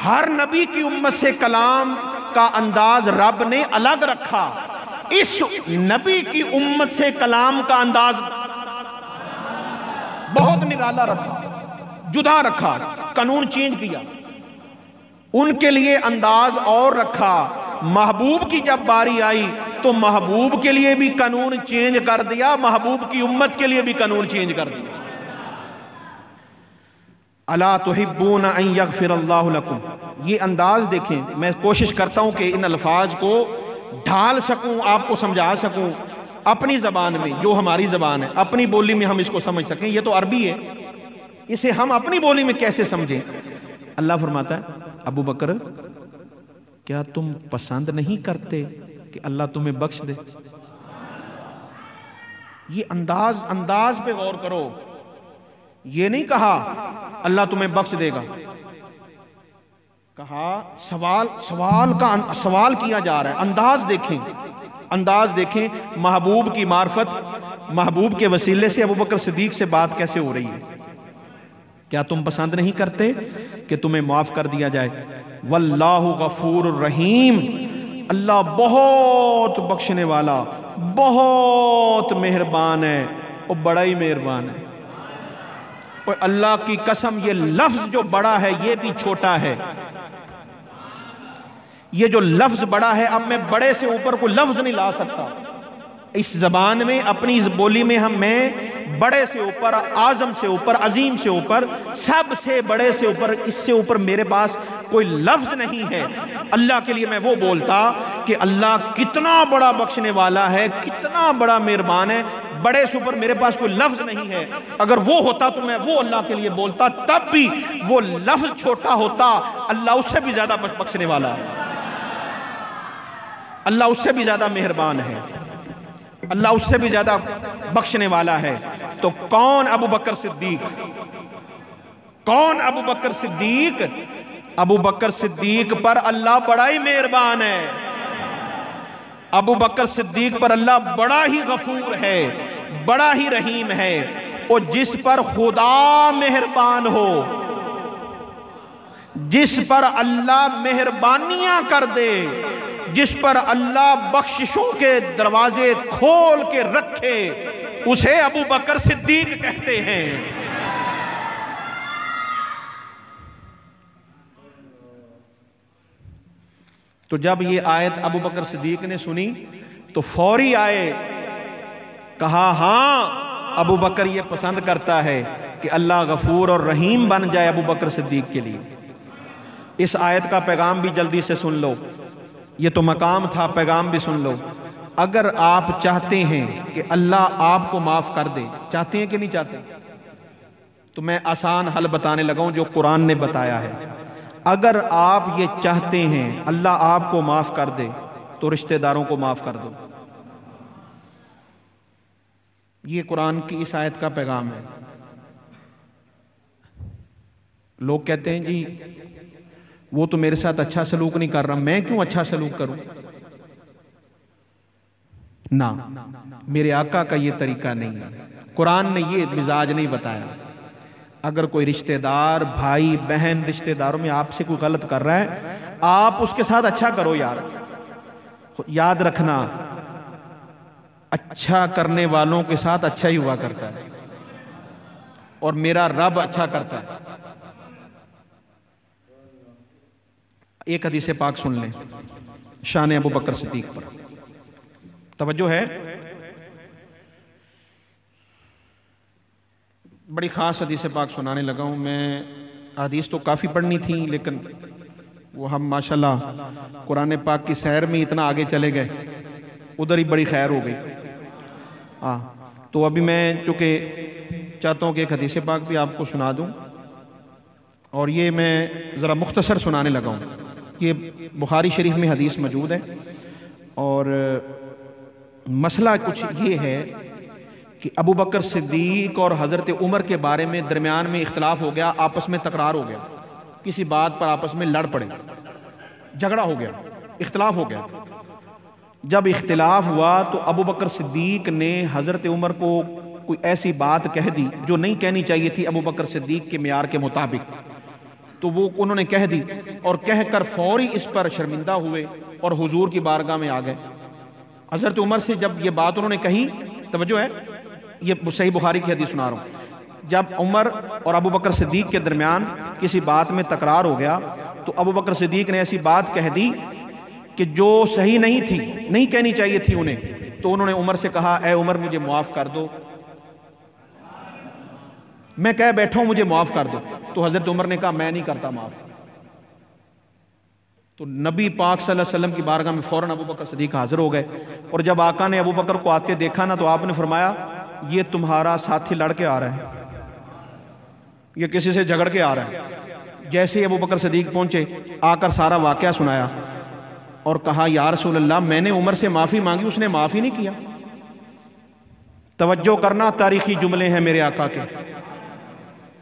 ہر نبی کی امت سے کلام کا انداز رب نے الگ رکھا. اس نبی کی امت سے کلام کا انداز بہت نرالا رکھا، جدا رکھا، قانون چینج کیا. ان کے لیے انداز اور رکھا. محبوب کی جب باری آئی تو محبوب کے لیے بھی قانون چینج کر دیا، محبوب کی امت کے لیے بھی قانون چینج کر دیا. الا تحبون ان یغفر اللہ لکم. یہ انداز دیکھیں، میں کوشش کرتا ہوں کہ ان الفاظ کو ڈھال سکوں، آپ کو سمجھا سکوں اپنی زبان میں، جو ہماری زبان ہے، اپنی بولی میں ہم اس کو سمجھ سکیں. یہ تو عربی ہے، اسے ہم اپنی بولی میں کیسے سمجھیں؟ اللہ فرماتا ہے ابو بکر کیا تم پسند نہیں کرتے کہ اللہ تمہیں بخش دے؟ یہ انداز پہ غور کرو. یہ نہیں کہا اللہ تمہیں بخش دے گا، کہا سوال کیا جا رہا ہے. انداز دیکھیں محبوب کی معرفت، محبوب کے وسیلے سے ابو بکر صدیق سے بات کیسے ہو رہی ہے. کیا تم پسند نہیں کرتے کہ تمہیں معاف کر دیا جائے؟ واللہ غفور الرحیم. اللہ بہت بخشنے والا، بہت مہربان ہے، اور بڑا ہی مہربان ہے. اور اللہ کی قسم یہ لفظ جو بڑا ہے یہ بھی چھوٹا ہے. یہ جو لفظ بڑا ہے، اب میں بڑے سے اوپر کوئی لفظ نہیں لا سکتا اس زبان میں، اپنی اس بولی میں. میں بڑے سے اوپر، اعظم سے اوپر، عظیم سے اوپر، سب سے بڑے سے اوپر، اس سے اوپر میرے پاس کوئی لفظ نہیں ہے. اللہ کے لیے میں وہ بولتا کہ اللہ کتنا بڑا بخشنے والا ہے، کتنا بڑا مہربان ہے. بڑے سے اوپر میرے پاس کوئی لفظ نہیں ہے. اگر وہ ہوتا تو میں وہ اللہ کے لیے بولتا، تب بھی وہ لفظ چھوٹا ہوتا. اللہ اس سے بھی زیادہ بخشنے والا ہے، اللہ اس سے بھی زیادہ مہربان ہے، اللہ اس سے بھی زیادہ بخشنے والا ہے. تو کون ابو بکر صدیق؟ کون ابو بکر صدیق؟ ابو بکر صدیق پر اللہ بڑا ہی مہربان ہے. ابو بکر صدیق پر اللہ بڑا ہی غفور ہے، بڑا ہی رحیم ہے. اور جس پر خدا مہربان ہو، جس پر اللہ مہربانیاں کر دے، جس پر اللہ بخششوں کے دروازے کھول کے رکھے، اسے ابو بکر صدیق کہتے ہیں. تو جب یہ آیت ابو بکر صدیق نے سنی تو فوری آئے، کہا ہاں ابو بکر یہ پسند کرتا ہے کہ اللہ غفور اور رحیم بن جائے ابو بکر صدیق کے لیے. اس آیت کا پیغام بھی جلدی سے سن لو، یہ تو مقام تھا، پیغام بھی سن لو. اگر آپ چاہتے ہیں کہ اللہ آپ کو معاف کر دے، چاہتے ہیں کہ نہیں چاہتے؟ تو میں آسان حل بتانے لگا ہوں جو قرآن نے بتایا ہے. اگر آپ یہ چاہتے ہیں اللہ آپ کو معاف کر دے تو رشتہ داروں کو معاف کر دو. یہ قرآن کی اس آیت کا پیغام ہے. لوگ کہتے ہیں جی وہ تو میرے ساتھ اچھا سلوک نہیں کر رہا، میں کیوں اچھا سلوک کروں؟ نہ، میرے آقا کا یہ طریقہ نہیں ہے. قرآن نے یہ مزاج نہیں بتایا. اگر کوئی رشتہ دار، بھائی بہن، رشتہ داروں میں آپ سے کوئی غلط کر رہا ہے، آپ اس کے ساتھ اچھا کرو. یاد رکھنا اچھا کرنے والوں کے ساتھ اچھا ہی ہوا کرتا ہے، اور میرا رب اچھا کرتا ہے. ایک حدیث پاک سن لیں شان ابو بکر صدیق پر. توجہ ہے، بڑی خاص حدیث پاک سنانے لگا ہوں. میں حدیث تو کافی پڑھنی تھی، لیکن وہ ہم ماشاءاللہ قرآن پاک کی سیر میں اتنا آگے چلے گئے، ادھر ہی بڑی خیر ہو گئی. تو ابھی میں چونکہ چاہتا ہوں کہ ایک حدیث پاک بھی آپ کو سنا دوں، اور یہ میں ذرا مختصر سنانے لگا ہوں. یہ بخاری شریف میں حدیث موجود ہے، اور مسئلہ کچھ یہ ہے کہ ابو بکر صدیق اور حضرت عمر کے بارے میں درمیان میں اختلاف ہو گیا، آپس میں تکرار ہو گیا، کسی بات پر آپس میں لڑ پڑے، جھگڑا ہو گیا، اختلاف ہو گیا۔ جب اختلاف ہوا تو ابو بکر صدیق نے حضرت عمر کو کوئی ایسی بات کہہ دی جو نہیں کہنی چاہیے تھی ابو بکر صدیق کے معیار کے مطابق، تو وہ انہوں نے کہہ دی، اور کہہ کر فوری اس پر شرمندہ ہوئے اور حضور کی بارگاہ میں آ گئے۔ حضرت عمر سے جب یہ بات انہوں نے کہی، توجہ ہے، یہ صحیح بخاری کی حدیث سنا رہا ہوں، جب عمر اور ابو بکر صدیق کے درمیان کسی بات میں تکرار ہو گیا تو ابو بکر صدیق نے ایسی بات کہہ دی کہ جو صحیح نہیں تھی، نہیں کہنی چاہیے تھی انہیں، تو انہوں نے عمر سے کہا، اے عمر مجھے معاف کر دو، میں کہہ بیٹھا ہوں مجھے معاف کر دو۔ تو حضرت عمر نے کہا میں نہیں کرتا معاف۔ تو نبی پاک صلی اللہ علیہ وسلم کی بارگاہ میں فوراً ابو بکر صدیق حاضر ہو گئے، اور جب آقا نے ابو بکر کو آتے دیکھا نا تو آپ نے فرمایا یہ تمہارا ساتھی لڑ کے آ رہا ہے، یہ کسی سے جھگڑ کے آ رہا ہے۔ جیسے ہی ابو بکر صدیق پہنچے، آ کر سارا واقعہ سنایا اور کہا یا رسول اللہ میں نے عمر سے معافی مانگی، اس نے معافی نہیں کیا۔ توجہ کرنا، تاریخی جملے ہیں میرے آقا کے،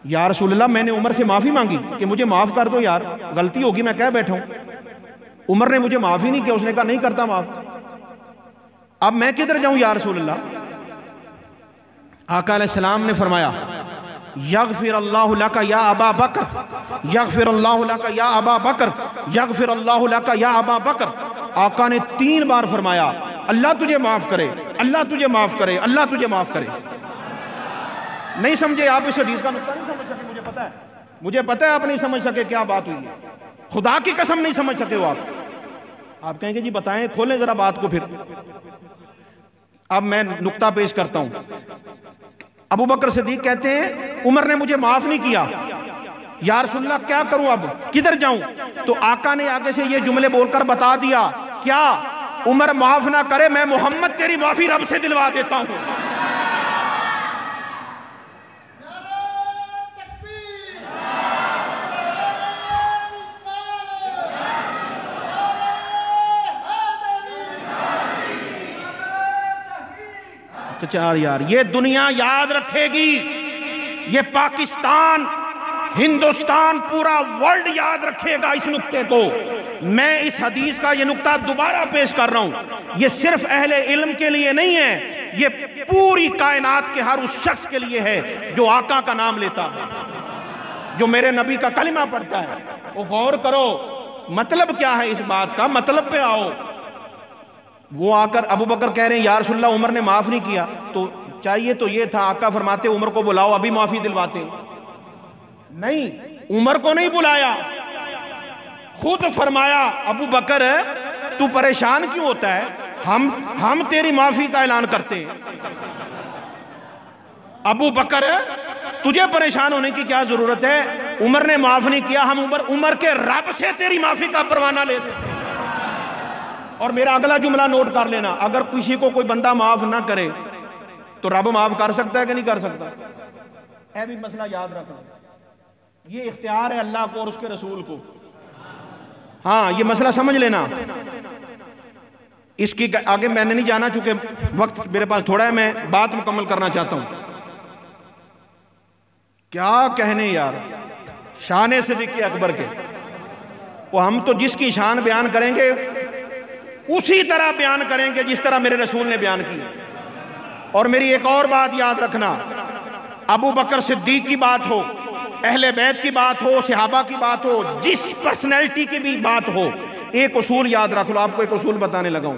یا رسول اللہ میں نے عمر سے معافی مانگی کہ مجھے معاف کر دو یار، غلطی ہوگی میں کہہ بیٹھا ہوں، عمر نے مجھے معافی نہیں کیا، اس نے کہا نہیں کرتا معاف، اب میں کدھر جاؤں یا رسول اللہ؟ آقا علیہ السلام نے فرمایا یغفر اللہ لک یا ابا بکر، یغفر اللہ لک یا ابا بکر، یغفر اللہ لک یا ابا بکر۔ آقا نے 3 بار فرمایا اللہ تجھے معاف کرے، اللہ تجھے معاف کرے، اللہ تجھے معاف کرے۔ نہیں سمجھے آپ اس حدیث کا نقطہ نہیں سمجھ سکے، مجھے پتہ ہے آپ نہیں سمجھ سکے کیا بات ہوئی ہے، خدا کی قسم نہیں سمجھ سکے وہ آپ کہیں گے جی بتائیں، کھولیں ذرا بات کو۔ پھر اب میں نقطہ پیش کرتا ہوں۔ ابو بکر صدیق کہتے ہیں عمر نے مجھے معاف نہیں کیا، یا رسول اللہ کیا کروں، اب کدھر جاؤں؟ تو آقا نے آگے سے یہ جملے بول کر بتا دیا، کیا عمر معاف نہ کرے میں محمد تیری معافی رب سے دلوا دیتا ہوں۔ چار یار یہ دنیا یاد رکھے گی، یہ پاکستان، ہندوستان، پورا ورلڈ یاد رکھے گا اس نقطے کو۔ میں اس حدیث کا یہ نقطہ دوبارہ پیش کر رہا ہوں، یہ صرف اہل علم کے لیے نہیں ہے، یہ پوری کائنات کے ہر اس شخص کے لیے ہے جو آقا کا نام لیتا ہے، جو میرے نبی کا کلمہ پڑھتا ہے۔ وہ غور کرو مطلب کیا ہے اس بات کا، مطلب پہ آؤ۔ وہ آ کر ابو بکر کہہ رہے ہیں یا رسول اللہ عمر نے معاف نہیں کیا، تو چاہیے تو یہ تھا آقا فرماتے عمر کو بلاؤ ابھی معافی دلواتے، نہیں عمر کو نہیں بلایا، خود فرمایا ابو بکر تو پریشان کیوں ہوتا ہے، ہم تیری معافی کا اعلان کرتے ہیں۔ ابو بکر تجھے پریشان ہونے کی کیا ضرورت ہے، عمر نے معاف نہیں کیا، ہم عمر کے رب سے تیری معافی کا پروانہ لیتے ہیں۔ اور میرا اگلا جملہ نوٹ کر لینا، اگر کسی کو کوئی بندہ معاف نہ کرے تو رب معاف کر سکتا ہے کہ نہیں کر سکتا؟ اے بھی مسئلہ یاد رکھنا، یہ اختیار ہے اللہ کو اور اس کے رسول کو۔ ہاں یہ مسئلہ سمجھ لینا، اس کی آگے میں نے نہیں جانا چونکہ وقت میرے پاس تھوڑا ہے، میں بات مکمل کرنا چاہتا ہوں۔ کیا کہنے یار شان صدیق اکبر کے، وہ ہم تو جس کی شان بیان کریں گے اسی طرح بیان کریں گے جس طرح میرے رسول نے بیان کی۔ اور میری ایک اور بات یاد رکھنا، ابو بکر صدیق کی بات ہو، اہل بیت کی بات ہو، صحابہ کی بات ہو، جس پرسنالٹی کی بھی بات ہو، ایک اصول یاد رکھ لو۔ آپ کو ایک اصول بتانے لگا ہوں،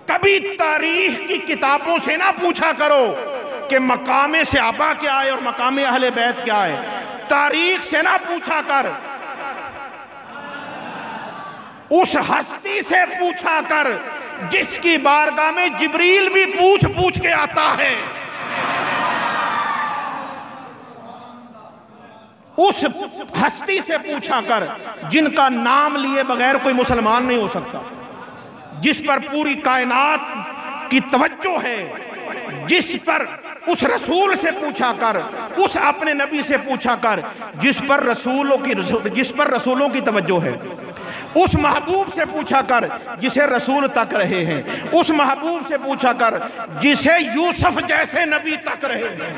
کبھی تاریخ کی کتابوں سے نہ پوچھا کرو کہ مقام صحابہ کیا ہے اور مقام اہل بیت کیا ہے، تاریخ سے نہ پوچھا کر، اس ہستی سے پوچھا کر جس کی بارگاہ میں جبریل بھی پوچھ کے آتا ہے، اس ہستی سے پوچھا کر جن کا نام لیے بغیر کوئی مسلمان نہیں ہو سکتا، جس پر پوری کائنات کی توجہ ہے، جس پر اس رسول سے پوچھا کر، اس اپنے نبی سے پوچھا کر جس پر رسولوں کی توجہ ہے، اس محبوب سے پوچھا کر جسے رسول تک رہے ہیں، اس محبوب سے پوچھا کر جسے یوسف جیسے نبی تک رہے ہیں،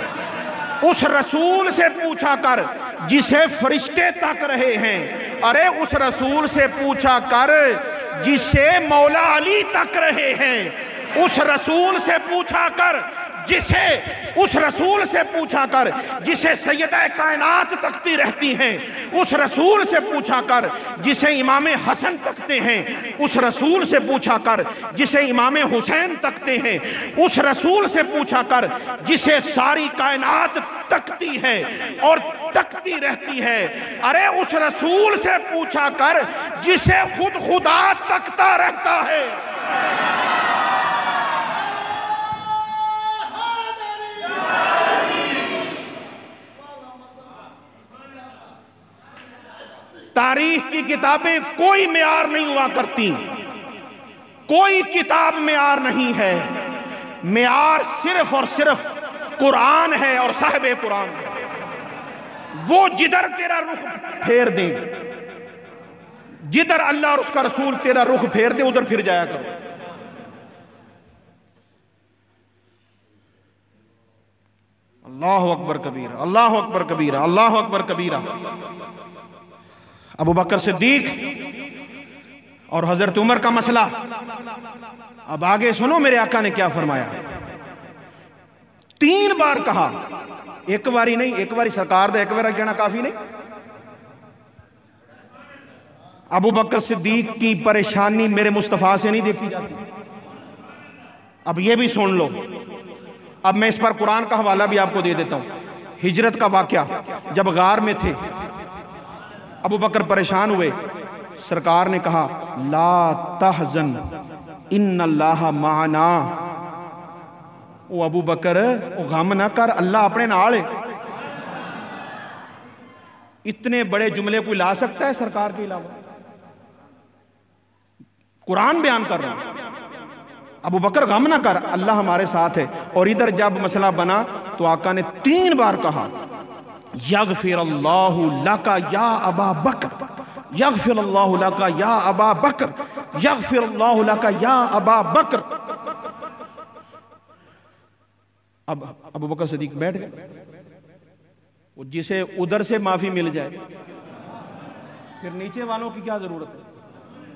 اس رسول سے پوچھا کر جسے فرشتے تک رہے ہیں، ارے اس رسول سے پوچھا کر جسے مولا علی تک رہے ہیں، اس رسول سے پوچھا کر جسے سیدہ کائنات تکتی رہتی ہیں، اس رسول سے پوچھا کر جسے امام حسن تکتے ہیں، اس رسول سے پوچھا کر جسے امام حسین تکتے ہیں، اس رسول سے پوچھا کر جسے ساری کائنات تکتی ہے اور تکتی رہتی ہے، ارے اس رسول سے پوچھا کر جسے خود خدا تکتا رہتا ہے۔ تاریخ کی کتابیں کوئی معیار نہیں ہوا کرتی، کوئی کتاب معیار نہیں ہے، معیار صرف اور صرف قرآن ہے اور صاحب قرآن ہے۔ وہ جدھر تیرا رخ پھیر دیں، جدھر اللہ اور اس کا رسول تیرا رخ پھیر دیں ادھر پھر جایا کرو۔ اللہ اکبر کبیرہ، اللہ اکبر کبیرہ، اللہ اکبر کبیرہ۔ ابو بکر صدیق اور حضرت عمر کا مسئلہ، اب آگے سنو میرے آقا نے کیا فرمایا۔ 3 بار کہا، ایک باری نہیں، ایک باری سرکار دے ایک بار کہنا کافی نہیں۔ ابو بکر صدیق کی پریشانی میرے مصطفیٰ سے نہیں دیکھی جاتی۔ اب یہ بھی سن لو، اب میں اس پر قرآن کا حوالہ بھی آپ کو دے دیتا ہوں۔ ہجرت کا واقعہ، جب غار میں تھے ابو بکر پریشان ہوئے، سرکار نے کہا لا تحزن ان اللہ معنا، او ابو بکر او غم نہ کر، اللہ اپنے نال ہے۔ اتنے بڑے جملے کوئی لا سکتا ہے سرکار کے علاوہ؟ قرآن بیان کر رہا ہوں، ابو بکر غم نہ کر، اللہ ہمارے ساتھ ہے۔ اور ادھر جب مسئلہ بنا تو آقا نے 3 بار کہا یغفر اللہ لکا یا ابا بکر، یغفر اللہ لکا یا ابا بکر، یغفر اللہ لکا یا ابا بکر۔ اب ابو بکر صدیق بیٹھ گئے، جسے ادھر سے معافی مل جائے پھر نیچے والوں کی کیا ضرورت ہے؟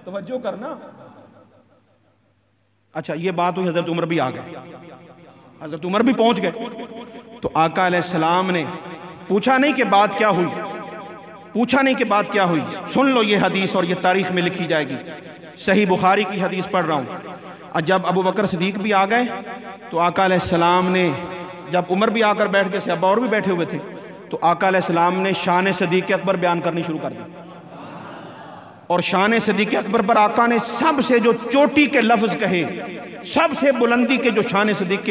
توجہ کرنا۔ اچھا یہ بات ہوئی، حضرت عمر بھی آ گئے، حضرت عمر بھی پہنچ گئے تو آقا علیہ السلام نے پوچھا نہیں کہ بات کیا ہوئی، پوچھا نہیں کہ بات کیا ہوئی۔ سن لو یہ حدیث اور یہ تاریخ میں لکھی جائے گی، صحیح بخاری کی حدیث پڑھ رہا ہوں۔ جب ابو بکر صدیق بھی آ گئے تو آقا علیہ السلام نے، جب عمر بھی آ کر بیٹھ گئے، صحابہ اور بھی بیٹھے ہوئے تھے، تو آقا علیہ السلام نے شان صدیق اکبر بیان کرنی شروع کر دی۔ اور شان صدیق اکبر پر آقا نے سب سے جو چوٹی کے لفظ کہے، سب سے بلندی کے جو شان صدیق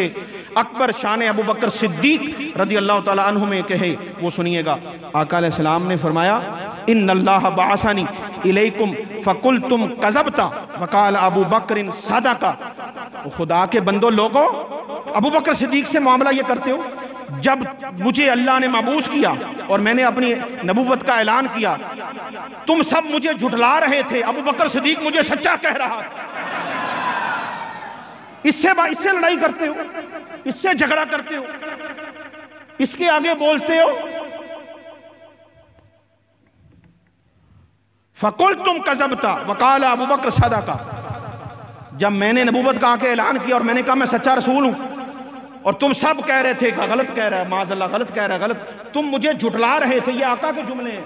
اکبر شان ابو بکر صدیق رضی اللہ تعالی عنہ میں کہے وہ سنیے گا۔ آقا علیہ السلام نے فرمایا ان اللہ بعثنی الیکم فقلتم کذبتا وقال ابو بکر صدقا۔ خدا کے بندو لوگو، ابو بکر صدیق سے معاملہ یہ کرتے ہو، جب مجھے اللہ نے مبعوث کیا اور میں نے اپنی نبوت کا اعلان کیا، تم سب مجھے جھٹلا رہے تھے، ابو بکر صدیق مجھے سچا کہہ رہا تھا۔ اس سے لڑائی کرتے ہو، اس سے جھگڑا کرتے ہو، اس کے آگے بولتے ہو۔ فَقُلْتُمْ كَذَبْتَ وَقَالَ ابو بکر صدقا۔ جب میں نے نبوت کا آگے اعلان کیا اور میں نے کہا میں سچا رسول ہوں، اور تم سب کہہ رہے تھے کہ غلط کہہ رہا ہے، معاذ اللہ غلط کہہ رہا ہے، غلط، تم مجھے جھٹلا رہے تھے، یہ آقا کے جملے ہیں۔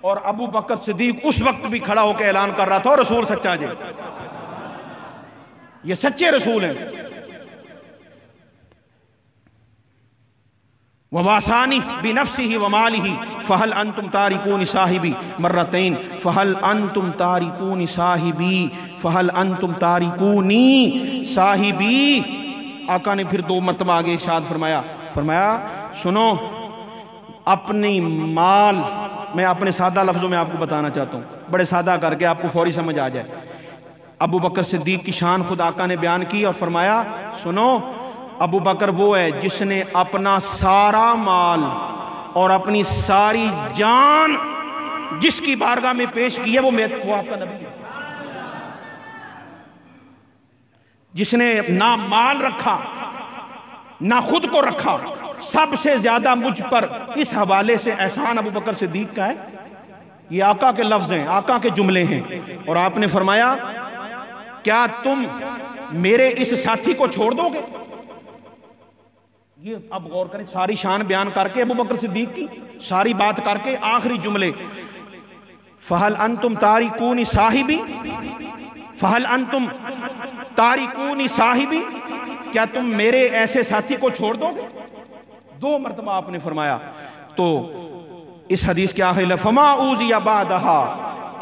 اور ابو بکر صدیق اس وقت بھی کھڑا ہو کے اعلان کر رہا تھا اور رسول سچا جی، یہ سچے رسول ہیں۔ وَوَاسَانِي بِنَفْسِهِ وَمَالِهِ فَهَلْ أَنْتُمْ تَارِكُونِ صَاحِبِي مرتين فَهَلْ أَنْتُمْ تَارِكُونِ صَاحِبِي فَهَلْ أَنْتُمْ تَارِكُونِ صَاحِبِي۔ آقا نے پھر 2 مرتبہ آگے ارشاد فرمایا سنو، اپنی مال، میں اپنے سادہ لفظوں میں آپ کو بتانا چاہتا ہوں، بڑے سادہ کر کے آپ کو فوری سمجھ آ جائے۔ ابو بکر صدیق کی شان خود آقا نے بیان کی اور فرمایا سنو، ابو بکر وہ ہے جس نے اپنا سارا مال اور اپنی ساری جان جس کی بارگاہ میں پیش کی ہے وہ آپ کا نبی ہے، جس نے نہ مال رکھا نہ خود کو رکھا، سب سے زیادہ مجھ پر اس حوالے سے احسان ابو بکر صدیق کا ہے۔ یہ آقا کے لفظ ہیں، آقا کے جملے ہیں، اور آپ نے فرمایا کیا تم میرے اس ساتھی کو چھوڑ دو گے؟ یہ اب غور کریں، ساری شان بیان کر کے ابو بکر صدیق کی ساری بات کر کے آخری جملے، فَهَلْ أَنْتُمْ تَارِكُونِ صَاحِبِي فَهَلْ أَنْتُمْ تَارِكُونِ صَاحِبِي، کیا تم میرے ایسے ساتھی کو چھوڑ دو گے؟ 2 مرتبہ آپ نے فرمایا۔ تو اس حدیث کے آخری لفظ فَمَا أُوذِيَ بَعْدَهَا،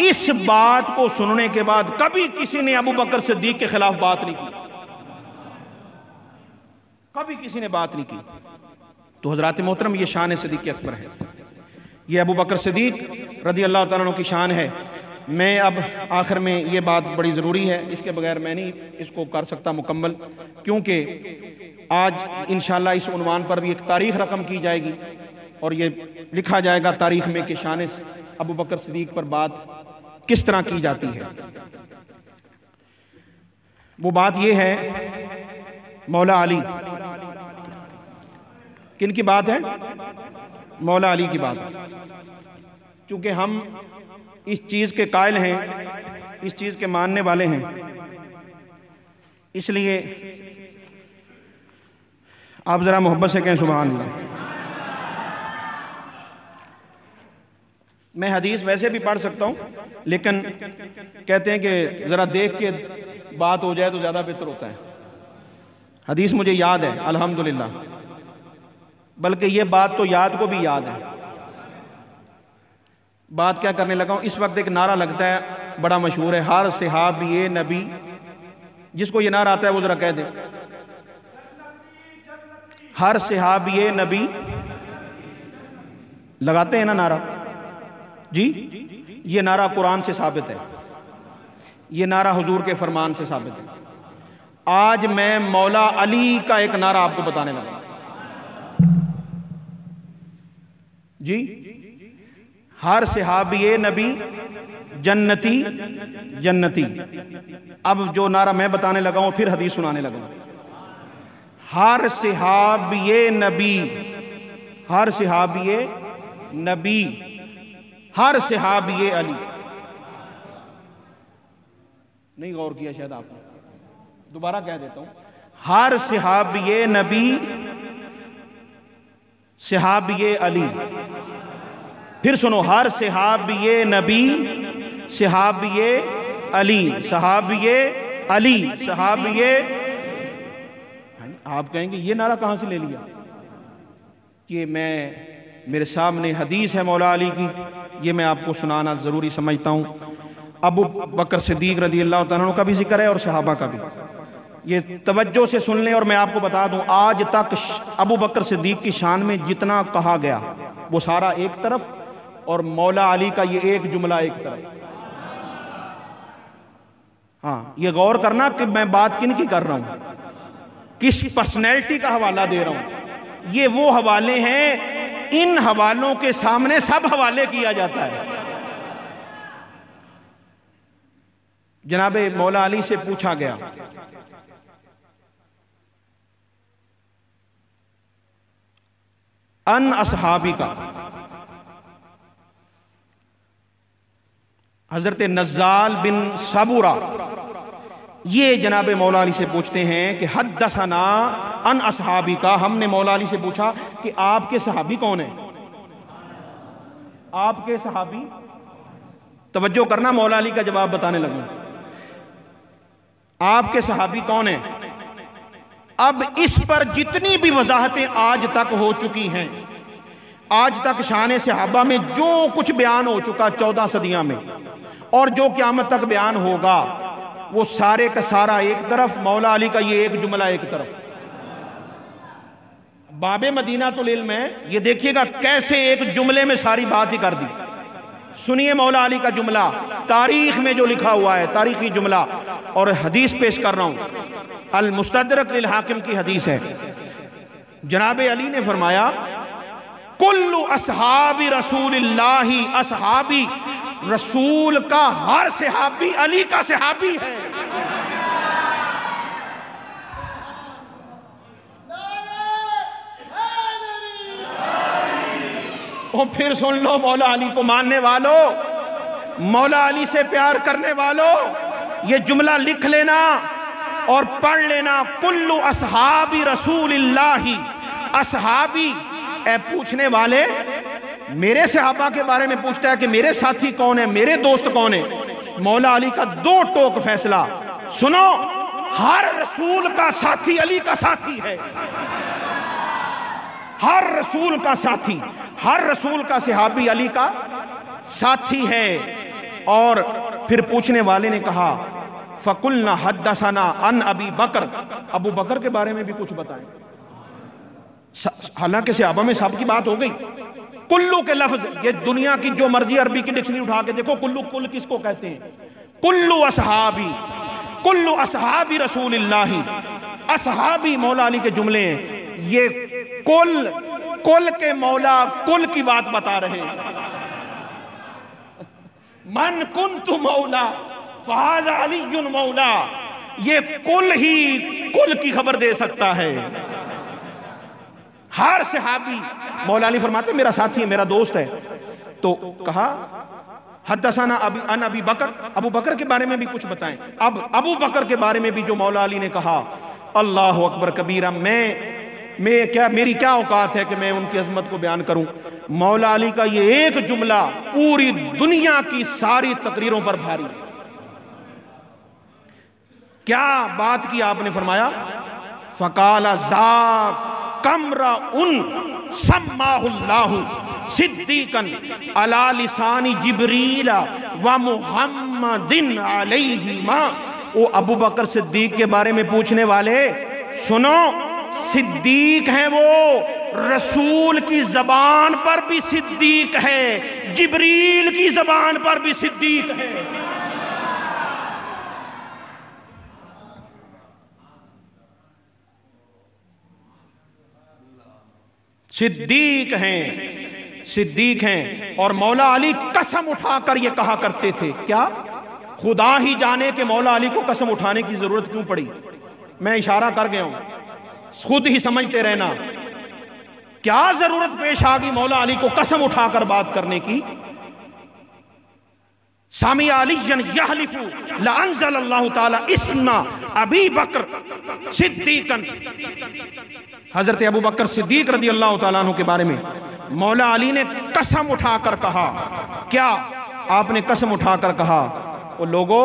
اس بات کو سننے کے بعد کبھی کسی نے ابو بکر صدیق کے خلاف بات نہیں کی، کبھی کسی نے بات نہیں کی۔ تو حضرات محترم، یہ شان صدیق اکبر ہے، یہ ابو بکر صدیق رضی اللہ تعالیٰ عنہ کی شان ہے۔ میں اب آخر میں یہ بات بڑی ضروری ہے، اس کے بغیر میں نہیں اس کو کر سکتا مکمل، کیونکہ آج انشاءاللہ اس عنوان پر بھی ایک تاریخ رقم کی جائے گی اور یہ لکھا جائے گا تاریخ میں کہ شان ابو بکر صدیق پر بات کس طرح کی جاتی ہے۔ وہ بات یہ ہے، مولا علی، کن کی بات ہے؟ مولا علی کی بات ہے۔ چونکہ ہم اس چیز کے قائل ہیں، اس چیز کے ماننے والے ہیں، اس لیے آپ ذرا محبت سے کہیں سبحان اللہ۔ میں حدیث ویسے بھی پڑھ سکتا ہوں، لیکن کہتے ہیں کہ ذرا دیکھ کے بات ہو جائے تو زیادہ بہتر ہوتا ہے۔ حدیث مجھے یاد ہے الحمدللہ، بلکہ یہ بات تو یاد کو بھی یاد ہے۔ بات کیا کرنے لگا ہوں، اس وقت ایک نعرہ لگتا ہے بڑا مشہور ہے، ہر صحابی نبی، جس کو یہ نعرہ آتا ہے وہ ذرا کہہ دے، ہر صحابی نبی، لگاتے ہیں نا نعرہ؟ جی، یہ نعرہ قرآن سے ثابت ہے، یہ نعرہ حضور کے فرمان سے ثابت ہے۔ آج میں مولا علی کا ایک نعرہ آپ کو بتانے لگا۔ جی، ہر صحابی نبی جنتی جنتی۔ اب جو نعرہ میں بتانے لگا ہوں پھر حدیث سنانے لگا ہوں۔ ہر صحابی نبی، ہر صحابی نبی، ہر صحابی علی۔ نہیں غور کیا شاید آپ نے، دوبارہ کہہ دیتا ہوں، ہر صحابی نبی، صحابی علی۔ پھر سنو، ہر صحابی نبی، صحابی علی، صحابی علی، صحابی۔ آپ کہیں گے یہ نعرہ کہاں سے لے لیا؟ کہ میرے سامنے حدیث ہے مولا علی کی، یہ میں آپ کو سنانا ضروری سمجھتا ہوں۔ ابو بکر صدیق رضی اللہ تعالیٰ عنہ کا بھی ذکر ہے اور صحابہ کا بھی، یہ توجہ سے سن لیں۔ اور میں آپ کو بتا دوں، آج تک ابو بکر صدیق کی شان میں جتنا کہا گیا وہ سارا ایک طرف، اور مولا علی کا یہ ایک جملہ ایک طرف۔ ہاں، یہ غور کرنا کہ میں بات کن کی کر رہا ہوں، کس پرسنالٹی کا حوالہ دے رہا ہوں۔ یہ وہ حوالے ہیں، ان حوالوں کے سامنے سب حوالے کیا جاتا ہے۔ جناب مولا علی سے پوچھا گیا، ان اصحابی کا، حضرت نزال بن صبورہ یہ جناب مولا علی سے پوچھتے ہیں کہ حدثنا ان اصحابی کا، ہم نے مولا علی سے پوچھا کہ آپ کے صحابی کون ہیں؟ آپ کے صحابی، توجہ کرنا، مولا علی کا جواب بتانے لگوں، آپ کے صحابی کون ہیں؟ اب اس پر جتنی بھی وضاحتیں آج تک ہو چکی ہیں، آج تک شان صحابہ میں جو کچھ بیان ہو چکا 14 صدیاں میں، اور جو قیامت تک بیان ہوگا، وہ سارے کا سارا ایک طرف، مولا علی کا یہ ایک جملہ ایک طرف۔ باب مدینہ العلم ہے، یہ دیکھیے گا کیسے ایک جملے میں ساری بات ہی کر دی۔ سنیے مولا علی کا جملہ، تاریخ میں جو لکھا ہوا ہے، تاریخی جملہ، اور حدیث پیش کر رہا ہوں۔ المستدرک للحاکم کی حدیث ہے، جناب علی نے فرمایا کل اصحاب رسول اللہ، اصحابی رسول کا ہر صحابی علی کا صحابی ہے۔ اور پھر سن لو مولا علی کو ماننے والوں، مولا علی سے پیار کرنے والوں، یہ جملہ لکھ لینا اور پڑھ لینا، کل اصحاب رسول اللہ، اصحابی، اے پوچھنے والے میرے صحابہ کے بارے میں پوچھتا ہے کہ میرے ساتھی کون ہیں، میرے دوست کون ہیں، مولا علی کا دو ٹوک فیصلہ سنو، ہر رسول کا ساتھی علی کا ساتھی ہے، ہر رسول کا ساتھی، ہر رسول کا صحابی علی کا ساتھی ہے۔ اور پھر پوچھنے والے نے کہا فَقُلْنَا حَدَّثَنَا عَنْ أَبِي بکر، ابو بکر کے بارے میں بھی کچھ بتائیں۔ حالانکہ صحابہ میں سب کی بات ہو گئی، کلو کے لفظ، یہ دنیا کی جو مرضی عربی کی ڈکشنری اٹھا کے دیکھو، کلو کل کس کو کہتے ہیں؟ کلو اصحابی، کلو اصحابی رسول اللہ، اصحابی مولا علی کے جملے ہیں، یہ کل کے مولا کل کی بات بتا رہے ہیں۔ من کنت مولا فہذا علی مولا، یہ کل ہی کل کی خبر دے سکتا ہے۔ ہر صحابی، مولا علی فرماتے میرا ساتھی ہے، میرا دوست ہے، تو کہا حدثنا عن ابی بکر، ابو بکر کے بارے میں بھی کچھ بتائیں۔ اب ابو بکر کے بارے میں بھی جو مولا علی نے کہا، اللہ اکبر کبیرہ، میری کیا اوقات ہے کہ میں ان کی عظمت کو بیان کروں۔ مولا علی کا یہ ایک جملہ پوری دنیا کی ساری تقریروں پر بھاری ہے۔ کیا بات کی آپ نے؟ فرمایا فقال ذاک امرؤ سماہ اللہ صدیقا علی لسان جبریل و محمد علیہما۔ وہ ابو بکر صدیق کے بارے میں پوچھنے والے سنو، صدیق ہیں وہ، رسول کی زبان پر بھی صدیق ہے، جبریل کی زبان پر بھی صدیق ہے۔ صدیق ہیں، صدیق ہیں۔ اور مولا علی قسم اٹھا کر یہ کہا کرتے تھے، کیا؟ خدا ہی جانے کہ مولا علی کو قسم اٹھانے کی ضرورت کیوں پڑی، میں اشارہ کر گیا ہوں، خود ہی سمجھتے رہنا، کیا ضرورت پیش آ گئی مولا علی کو قسم اٹھا کر بات کرنے کی؟ سامع علی یحلف لانزل اللہ تعالی اسم ابی بکر صدیقا، حضرت ابو بکر صدیق رضی اللہ تعالیٰ عنہ کے بارے میں مولا علی نے قسم اٹھا کر کہا، کیا آپ نے قسم اٹھا کر کہا؟ وہ لوگوں،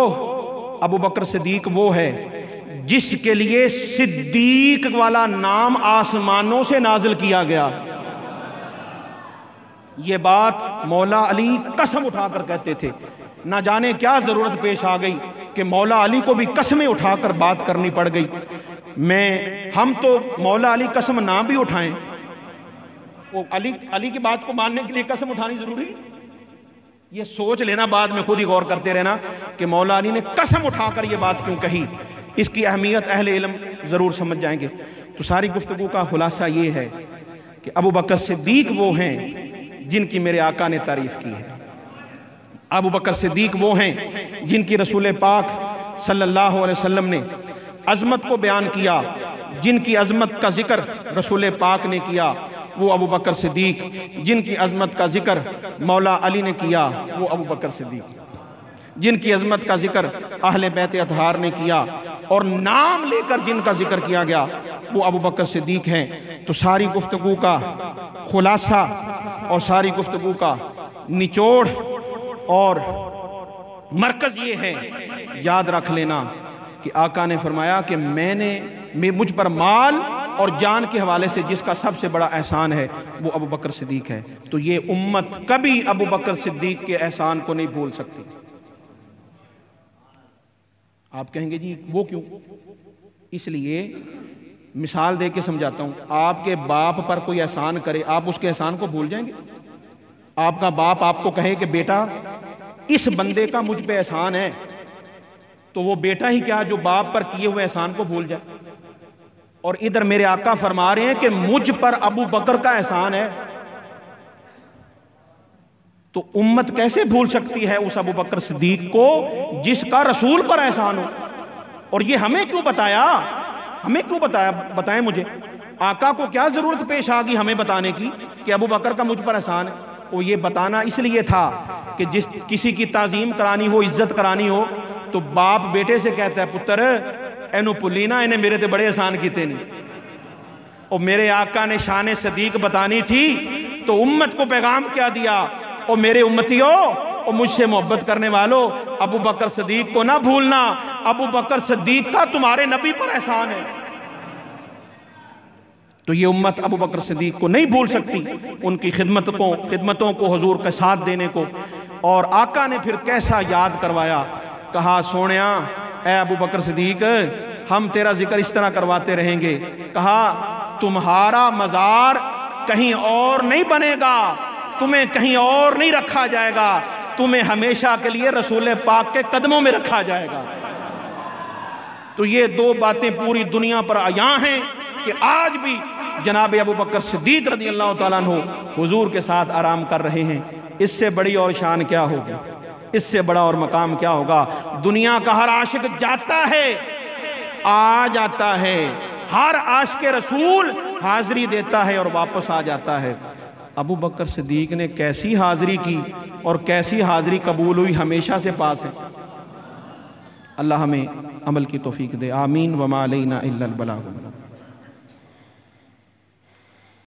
ابو بکر صدیق وہ ہے جس کے لیے صدیق والا نام آسمانوں سے نازل کیا گیا۔ یہ بات مولا علی قسم اٹھا کر کہتے تھے۔ نہ جانے کیا ضرورت پیش آ گئی کہ مولا علی کو بھی قسمیں اٹھا کر بات کرنی پڑ گئی۔ ہم تو مولا علی قسم نہ بھی اٹھائیں، وہ علی کی بات کو ماننے کے لیے قسم اٹھانی ضروری؟ یہ سوچ لینا، بعد میں خود ہی غور کرتے رہنا کہ مولا علی نے قسم اٹھا کر یہ بات کیوں کہی۔ اس کی اہمیت اہل علم ضرور سمجھ جائیں گے۔ تو ساری گفتگو کا خلاصہ یہ ہے کہ ابو بکر صدیق وہ ہیں جن کی میرے آقا نے تعریف کی ہے، ابو بکر صدیق وہ ہیں جن کی رسول پاک صلی اللہ علیہ وسلم نے عظمت کو بیان کیا، جن کی عظمت کا ذکر رسول پاک نے کیا وہ ابو بکر صدیق، جن کی عظمت کا ذکر مولا علی نے کیا وہ ابو بکر صدیق، جن کی عظمت کا ذکر اہل بیت اطہار نے کیا اور نام لے کر جن کا ذکر کیا گیا وہ ابو بکر صدیق ہیں۔ تو ساری گفتگو کا خلاصہ اور ساری گفتگو کا نچوڑ اور مرکز یہ ہے، یاد رکھ لینا کہ آقا نے فرمایا کہ مجھ پر مال اور جان کے حوالے سے جس کا سب سے بڑا احسان ہے وہ ابو بکر صدیق ہے۔ تو یہ امت کبھی ابو بکر صدیق کے احسان کو نہیں بھول سکتی۔ آپ کہیں گے جی وہ کیوں؟ اس لیے مثال دے کے سمجھاتا ہوں، آپ کے باپ پر کوئی احسان کرے، آپ اس کے احسان کو بھول جائیں گے؟ آپ کا باپ آپ کو کہے کہ بیٹا اس بندے کا مجھ پہ احسان ہے، تو وہ بیٹا ہی کیا جو باپ پر کیے ہوئے احسان کو بھول جائے. اور ادھر میرے آقا فرما رہے ہیں کہ مجھ پر ابو بکر کا احسان ہے، تو امت کیسے بھول سکتی ہے اس ابو بکر صدیق کو جس کا رسول پر احسان ہو؟ اور یہ ہمیں کیوں بتایا؟ ہمیں کیوں بتایا؟ بتائیں مجھے، آقا کو کیا ضرورت پیش آ گئی ہمیں بتانے کی کہ ابو بکر کا مجھ پر احسان ہے؟ وہ یہ بتانا اس لیے تھا کہ جس کسی کی تعظیم کرانی ہو، عزت کرانی ہو، تو باپ بیٹے سے کہتا ہے پتر اینو پلینا، انہیں میرے تے بڑے احسان کیتے نہیں. اور میرے آقا نے شان صدیق بتانی تھی تو امت کو پیغام کیا دیا، اور میرے امتیوں اور مجھ سے محبت کرنے والوں، ابو بکر صدیق کو نہ بھولنا، ابو بکر صدیق کا تمہارے نبی پر احسان ہے. تو یہ امت ابو بکر صدیق کو نہیں بھول سکتی، ان کی خدمتوں کو حضور کے ساتھ دینے کو. اور آقا نے پھر کیسا یاد کروایا، کہا سونیا اے ابو بکر صدیق ہم تیرا ذکر اس طرح کرواتے رہیں گے. کہا تمہارا مزار کہیں اور نہیں بنے گا، تمہیں کہیں اور نہیں رکھا جائے گا، تمہیں ہمیشہ کے لیے رسول پاک کے قدموں میں رکھا جائے گا. تو یہ دو باتیں پوری دنیا پر عیاں ہیں کہ آج بھی جناب ابو بکر صدیق رضی اللہ تعالیٰ عنہ حضور کے ساتھ آرام کر رہے ہیں. اس سے بڑی اور شان کیا ہوگی، اس سے بڑا اور مقام کیا ہوگا؟ دنیا کا ہر عاشق جاتا ہے، آ جاتا ہے، ہر عاشق رسول حاضری دیتا ہے اور واپس آ جاتا ہے. ابو بکر صدیق نے کیسی حاضری کی اور کیسی حاضری قبول ہوئی، ہمیشہ سے پاس ہے. اللہ ہمیں عمل کی توفیق دے، آمین. وما علینا الا البلاغ.